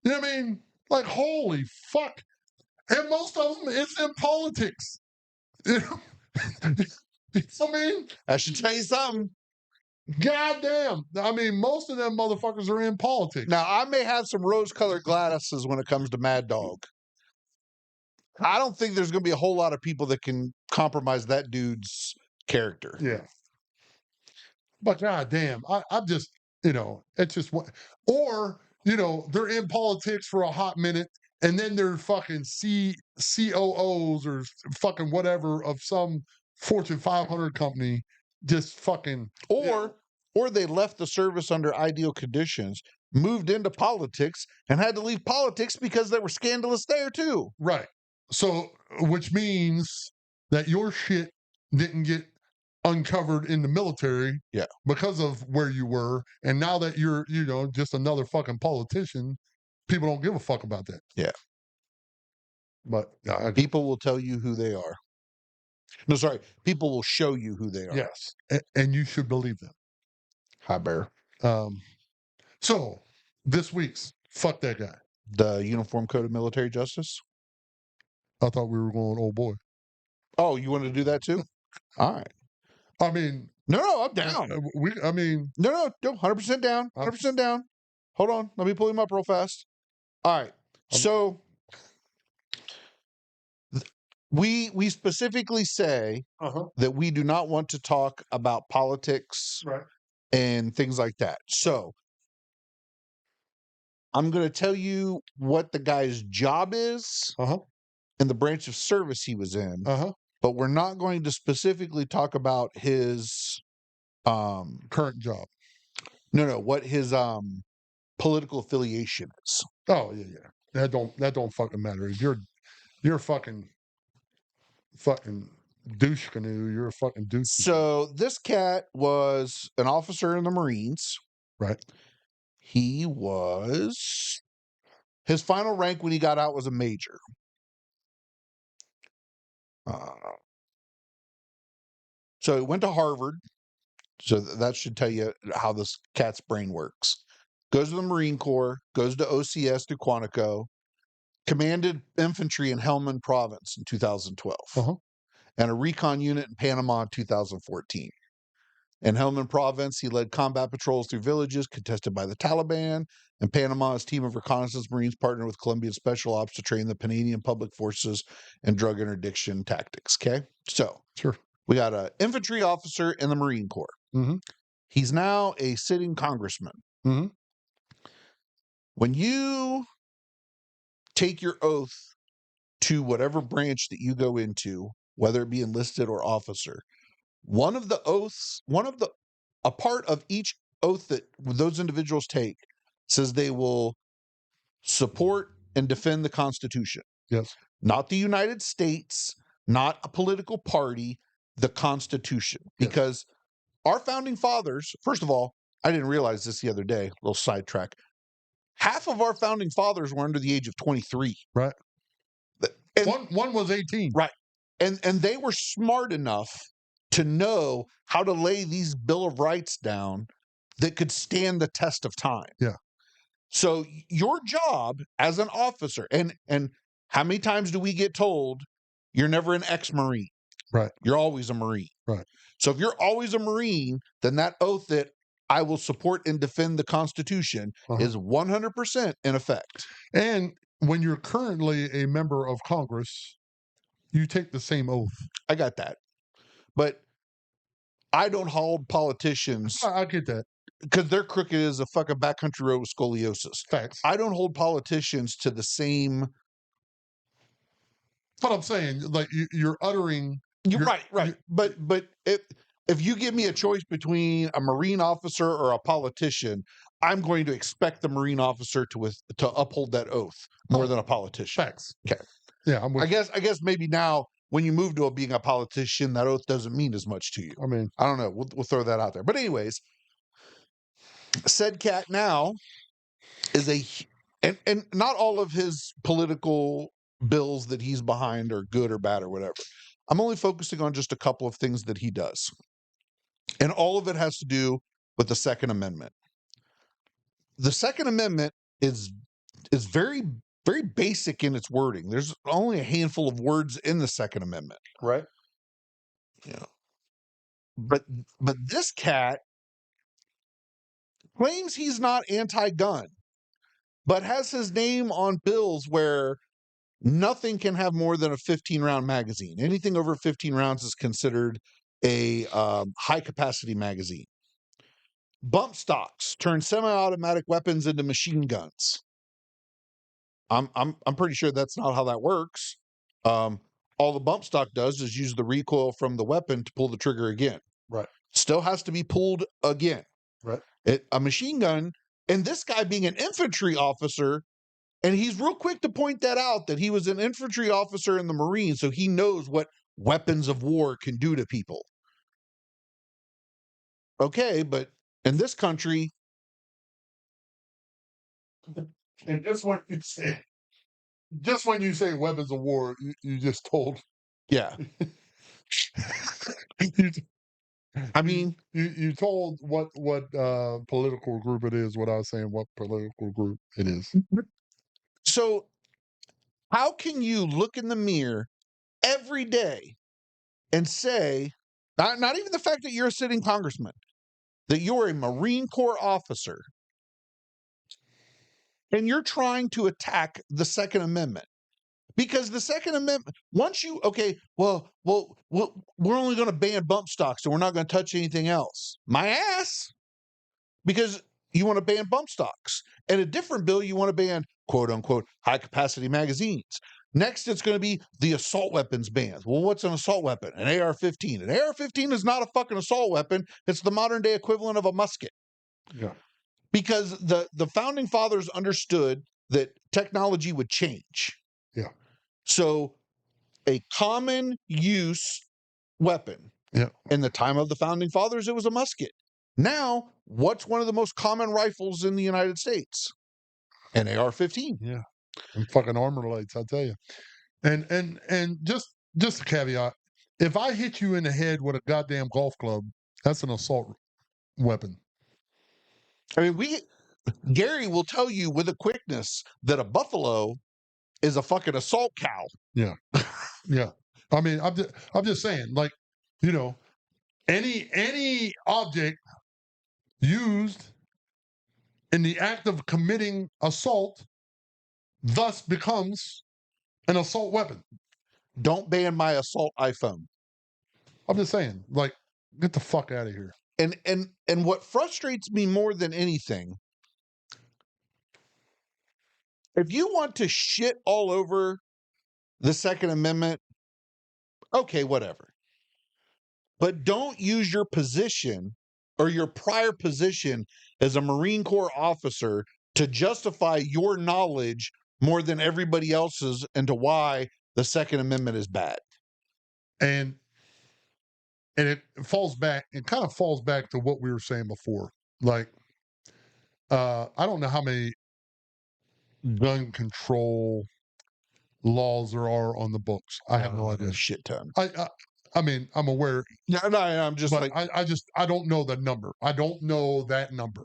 Speaker 2: You know what I mean? Like, holy fuck. And most of them, it's in politics. I mean,
Speaker 1: I should tell you something.
Speaker 2: Goddamn. I mean, most of them motherfuckers are in politics.
Speaker 1: Now, I may have some rose-colored glasses when it comes to Mad Dog. I don't think there's going to be a whole lot of people that can compromise that dude's character.
Speaker 2: Yeah. But goddamn, I'm just, it's just what, or they're in politics for a hot minute, and then they're fucking COOs or fucking whatever of some Fortune 500 company, just fucking
Speaker 1: Or they left the service under ideal conditions, moved into politics, and had to leave politics because they were scandalous there too.
Speaker 2: right. So, which means that your shit didn't get uncovered in the military,
Speaker 1: Yeah,
Speaker 2: because of where you were, and now that you're, just another fucking politician, people don't give a fuck about that.
Speaker 1: yeah.
Speaker 2: But
Speaker 1: People will tell you who they are. No, sorry. People will show you who they are.
Speaker 2: yes, and you should believe them.
Speaker 1: Hi, Bear.
Speaker 2: So this week's fuck that guy.
Speaker 1: The Uniform Code of Military Justice.
Speaker 2: I thought we were going, oh boy.
Speaker 1: Oh, you want to do that too? All right.
Speaker 2: I mean,
Speaker 1: No, I'm down. No, 100% down. 100% down. Hold on. Let me pull him up real fast. All right. So we specifically say that we do not want to talk about politics and things like that. So I'm going to tell you what the guy's job is and the branch of service he was in. But we're not going to specifically talk about his
Speaker 2: current job.
Speaker 1: No, what his political affiliation is.
Speaker 2: Oh yeah. That don't fucking matter. If you're fucking douche canoe, you're a fucking douche.
Speaker 1: So this cat was an officer in the Marines.
Speaker 2: Right.
Speaker 1: His final rank when he got out was a major. So he went to Harvard. So that should tell you how this cat's brain works. Goes to the Marine Corps, goes to OCS to Quantico, commanded infantry in Helmand Province in 2012, and a recon unit in Panama in 2014. In Helmand Province, he led combat patrols through villages contested by the Taliban. In Panama, his team of reconnaissance Marines partnered with Colombian Special Ops to train the Panamanian public forces in drug interdiction tactics. Okay? So,
Speaker 2: sure.
Speaker 1: We got an infantry officer in the Marine Corps. He's now a sitting congressman. When you take your oath to whatever branch that you go into, whether it be enlisted or officer, a part of each oath that those individuals take says they will support and defend the Constitution.
Speaker 2: Yes.
Speaker 1: Not the United States, not a political party, the Constitution. Because our founding fathers, first of all, I didn't realize this the other day, a little sidetrack. Half of our founding fathers were under the age of 23.
Speaker 2: Right.
Speaker 1: And
Speaker 2: one was 18.
Speaker 1: Right. And they were smart enough to know how to lay these Bill of Rights down that could stand the test of time.
Speaker 2: Yeah.
Speaker 1: So your job as an officer, and how many times do we get told you're never an ex-Marine?
Speaker 2: Right.
Speaker 1: You're always a Marine.
Speaker 2: Right.
Speaker 1: So if you're always a Marine, then that oath that I will support and defend the Constitution is 100% in effect.
Speaker 2: And when you're currently a member of Congress, you take the same oath.
Speaker 1: I got that. But I don't hold politicians.
Speaker 2: I get that.
Speaker 1: Because they're crooked as a fucking backcountry road with scoliosis.
Speaker 2: Facts.
Speaker 1: I don't hold politicians to the same.
Speaker 2: But I'm saying, like, you're uttering.
Speaker 1: You're right. But if you give me a choice between a Marine officer or a politician, I'm going to expect the Marine officer to uphold that oath more than a politician.
Speaker 2: Facts.
Speaker 1: Okay.
Speaker 2: Yeah, I'm with
Speaker 1: I guess maybe now when you move to being a politician, that oath doesn't mean as much to you.
Speaker 2: I mean,
Speaker 1: I don't know. We'll throw that out there. But anyways, said cat now is and not all of his political bills that he's behind are good or bad or whatever. I'm only focusing on just a couple of things that he does. And all of it has to do with the Second Amendment. The Second Amendment is very, very basic in its wording. There's only a handful of words in the Second Amendment.
Speaker 2: Right.
Speaker 1: Yeah. But this cat claims he's not anti-gun, but has his name on bills where nothing can have more than a 15-round magazine. Anything over 15 rounds is considered a high-capacity magazine. bump stocks turn semi-automatic weapons into machine guns. I'm pretty sure that's not how that works. All the bump stock does is use the recoil from the weapon to pull the trigger again.
Speaker 2: Right.
Speaker 1: Still has to be pulled again.
Speaker 2: Right.
Speaker 1: A machine gun, and this guy being an infantry officer, and he's real quick to point that out, that he was an infantry officer in the Marines, so he knows what weapons of war can do to people. Okay, but in this country,
Speaker 2: And just when you say weapons of war, you just told.
Speaker 1: yeah.
Speaker 2: you,
Speaker 1: I mean,
Speaker 2: you told what political group it is. What I was saying, what political group it is.
Speaker 1: so how can you look in the mirror every day and say, not even the fact that you're a sitting congressman, that you're a Marine Corps officer, and you're trying to attack the Second Amendment? Because the Second Amendment, once you, okay, well, we're only going to ban bump stocks, so we're not going to touch anything else. My ass. Because you want to ban bump stocks. And a different bill, you want to ban, quote unquote, high capacity magazines. Next, it's going to be the assault weapons ban. Well, what's an assault weapon? An AR 15. An AR 15 is not a fucking assault weapon. It's the modern day equivalent of a musket.
Speaker 2: Yeah.
Speaker 1: Because the founding fathers understood that technology would change.
Speaker 2: Yeah.
Speaker 1: So a common use weapon.
Speaker 2: Yeah.
Speaker 1: In the time of the founding fathers, it was a musket. Now, what's one of the most common rifles in the United States? An AR-15.
Speaker 2: Yeah. And fucking armor lights, I tell you. And just a caveat: if I hit you in the head with a goddamn golf club, that's an assault weapon.
Speaker 1: I mean, Gary will tell you with a quickness that a buffalo is a fucking assault cow.
Speaker 2: Yeah. Yeah. I mean, I'm just saying, like, you know, any object used in the act of committing assault thus becomes an assault weapon.
Speaker 1: Don't ban my assault iPhone.
Speaker 2: I'm just saying, like, get the fuck out of here.
Speaker 1: And what frustrates me more than anything, if you want to shit all over the Second Amendment, okay, whatever. But don't use your position or your prior position as a Marine Corps officer to justify your knowledge more than everybody else's into why the Second Amendment is bad.
Speaker 2: And it kind of falls back to what we were saying before. Like, I don't know how many gun control laws there are on the books. I have no idea.
Speaker 1: A shit ton.
Speaker 2: I mean, I'm aware.
Speaker 1: Yeah, no, I'm just
Speaker 2: but
Speaker 1: like,
Speaker 2: I don't know the number. I don't know that number,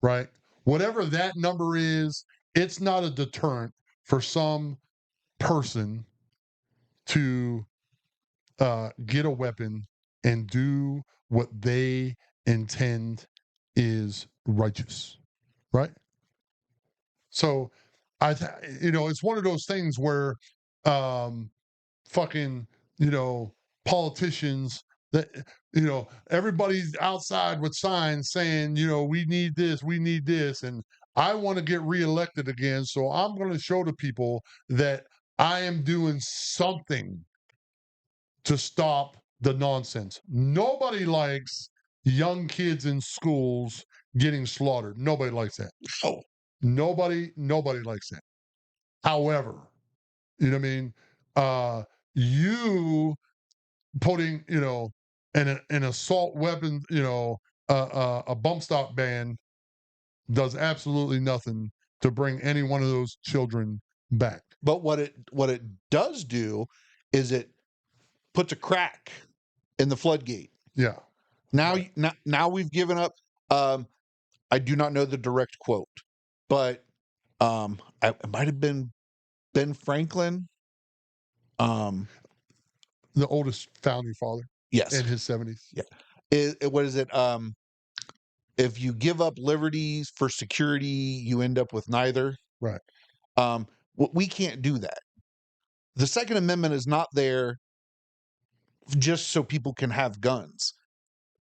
Speaker 2: right? Whatever that number is, it's not a deterrent for some person to get a weapon and do what they intend is righteous, right? So, it's one of those things where, fucking, politicians that, everybody's outside with signs saying, we need this, and I want to get reelected again. So I'm going to show the people that I am doing something to stop the nonsense. Nobody likes young kids in schools getting slaughtered. Nobody likes that.
Speaker 1: oh,
Speaker 2: Nobody likes that. However, you know what I mean? You putting, an assault weapon, a bump stock ban does absolutely nothing to bring any one of those children back.
Speaker 1: but what it does do is it puts a crack in the floodgate.
Speaker 2: Yeah.
Speaker 1: Now,
Speaker 2: Right.
Speaker 1: now we've given up. I do not know the direct quote, but it might have been Ben Franklin.
Speaker 2: The oldest founding father.
Speaker 1: Yes,
Speaker 2: in his 70s.
Speaker 1: Yeah. What is it? If you give up liberties for security, you end up with neither.
Speaker 2: Right.
Speaker 1: We can't do that. The Second Amendment is not there just so people can have guns.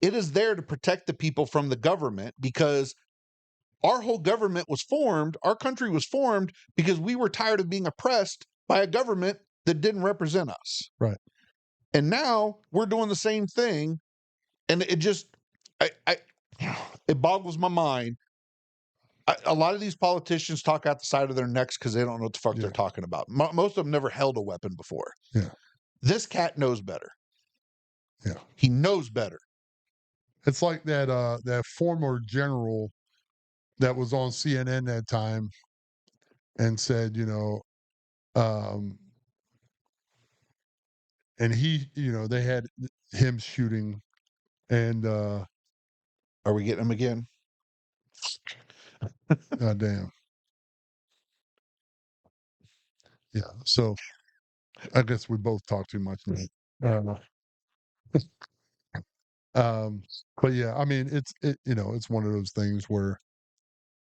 Speaker 1: It is there to protect the people from the government, because our whole government was formed, our country was formed because we were tired of being oppressed by a government that didn't represent us.
Speaker 2: Right.
Speaker 1: And now we're doing the same thing. And it just, it boggles my mind. A lot of these politicians talk out the side of their necks because they don't know what the fuck they're talking about. Most of them never held a weapon before.
Speaker 2: Yeah.
Speaker 1: This cat knows better.
Speaker 2: Yeah.
Speaker 1: He knows better.
Speaker 2: It's like that former general that was on CNN that time and said, and he, they had him shooting, and
Speaker 1: Are we getting him again?
Speaker 2: damn. Yeah. So I guess we both talk too much. But yeah, I mean, it's one of those things where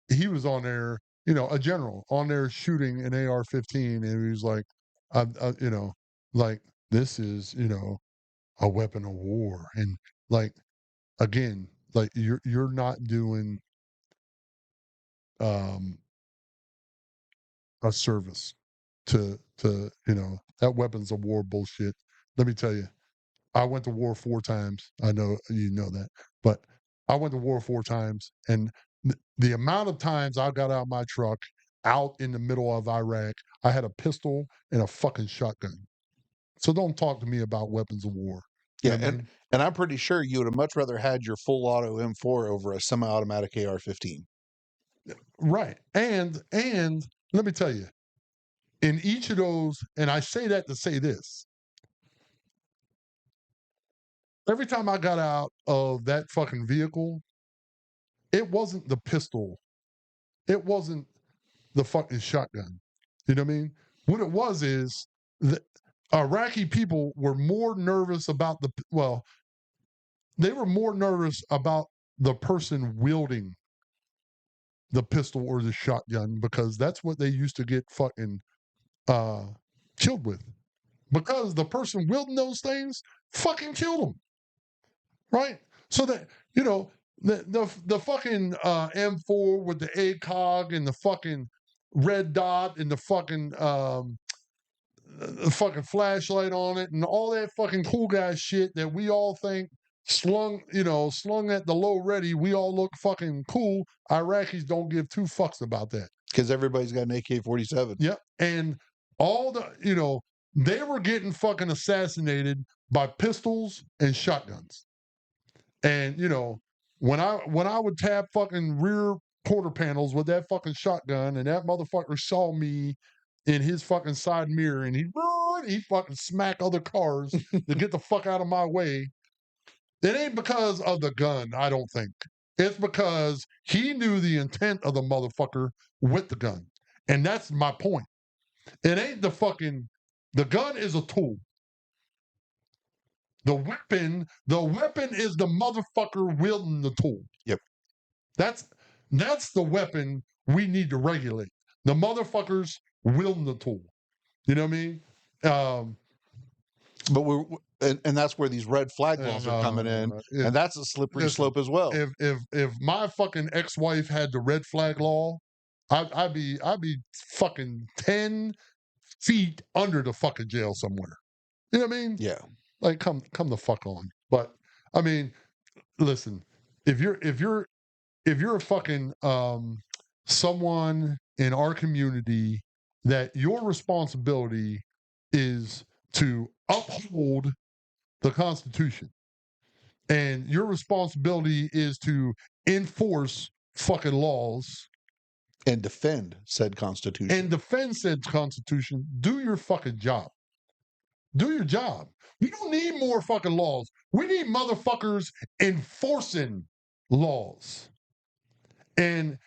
Speaker 2: he was on there, a general on there shooting an AR-15, and he was like, like, this is, a weapon of war, and like, again, like you're not doing a service to that weapons of war bullshit. Let me tell you, I went to war 4 times. I know you know that, but I went to war 4 times, and the amount of times I got out of my truck out in the middle of Iraq, I had a pistol and a fucking shotgun. So don't talk to me about weapons of war. You
Speaker 1: Yeah,
Speaker 2: know what I mean?
Speaker 1: and I'm pretty sure you would have much rather had your full auto M4 over a semi-automatic AR-15.
Speaker 2: Right. And let me tell you, in each of those, and I say that to say this, every time I got out of that fucking vehicle, it wasn't the pistol. It wasn't the fucking shotgun. You know what I mean? What it was is the Iraqi people were more nervous about they were more nervous about the person wielding the pistol or the shotgun, because that's what they used to get fucking killed with. Because the person wielding those things fucking killed them. Right? So that, the fucking M4 with the ACOG and the fucking red dot and the fucking flashlight on it and all that fucking cool guy shit that we all think slung at the low ready, we all look fucking cool. Iraqis don't give 2 fucks about that.
Speaker 1: Because everybody's got an AK-47.
Speaker 2: Yep. And all they were getting fucking assassinated by pistols and shotguns. And when I would tap fucking rear quarter panels with that fucking shotgun, and that motherfucker saw me in his fucking side mirror, and he fucking smack other cars to get the fuck out of my way. It ain't because of the gun, I don't think. It's because he knew the intent of the motherfucker with the gun. And that's my point. It ain't the gun is a tool. The weapon is the motherfucker wielding the tool.
Speaker 1: Yep.
Speaker 2: That's the weapon we need to regulate. The motherfuckers wielding the tool. You know what I mean?
Speaker 1: But and that's where these red flag laws are coming in, and that's a slippery slope as well.
Speaker 2: If my fucking ex-wife had the red flag law, I'd be fucking 10 feet under the fucking jail somewhere. You know what I mean?
Speaker 1: Yeah.
Speaker 2: Like, come the fuck on. But I mean, listen, if you're a fucking someone in our community, that your responsibility is to uphold the Constitution, and your responsibility is to enforce fucking laws
Speaker 1: and defend said Constitution.
Speaker 2: Do your fucking job. Do your job. We don't need more fucking laws. We need motherfuckers enforcing laws. And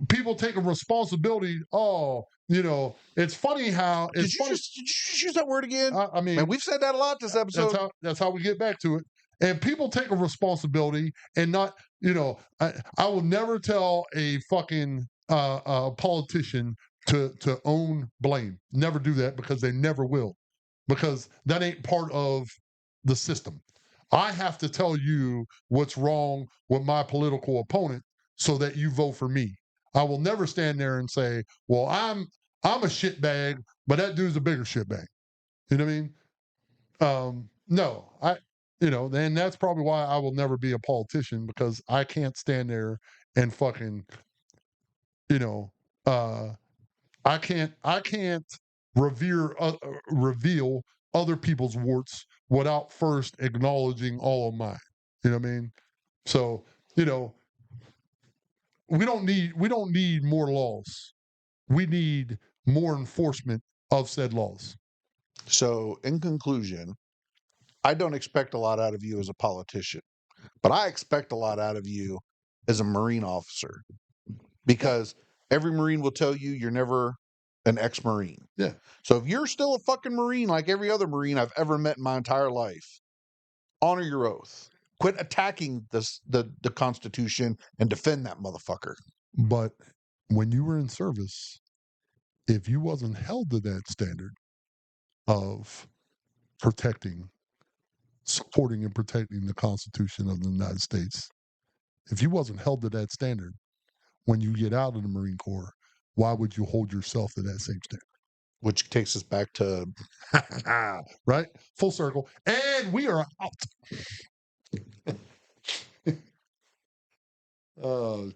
Speaker 2: people take a responsibility. Oh, it's funny how
Speaker 1: Did you just use that word again?
Speaker 2: I mean,
Speaker 1: man, we've said that a lot this episode.
Speaker 2: That's how we get back to it. And people take a responsibility and not, I will never tell a fucking politician to own blame. Never do that, because they never will, because that ain't part of the system. I have to tell you what's wrong with my political opponent so that you vote for me. I will never stand there and say, well, I'm a shitbag, but that dude's a bigger shitbag. You know what I mean? No, and that's probably why I will never be a politician, because I can't stand there and fucking, you know, uh, I can't reveal other people's warts without first acknowledging all of mine. You know what I mean? So, you know, we don't need more laws. We need more enforcement of said laws.
Speaker 1: So, in conclusion, I don't expect a lot out of you as a politician, but I expect a lot out of you as a Marine officer, because every Marine will tell you you're never an ex-Marine.
Speaker 2: Yeah.
Speaker 1: So if you're still a fucking Marine like every other Marine I've ever met in my entire life, honor your oath. Quit attacking the Constitution and defend that motherfucker.
Speaker 2: But when you were in service, if you wasn't held to that standard of protecting, supporting and protecting the Constitution of the United States, if you wasn't held to that standard when you get out of the Marine Corps, why would you hold yourself to that same standard?
Speaker 1: Which takes us back to
Speaker 2: right? Full circle. And we are out. Oh,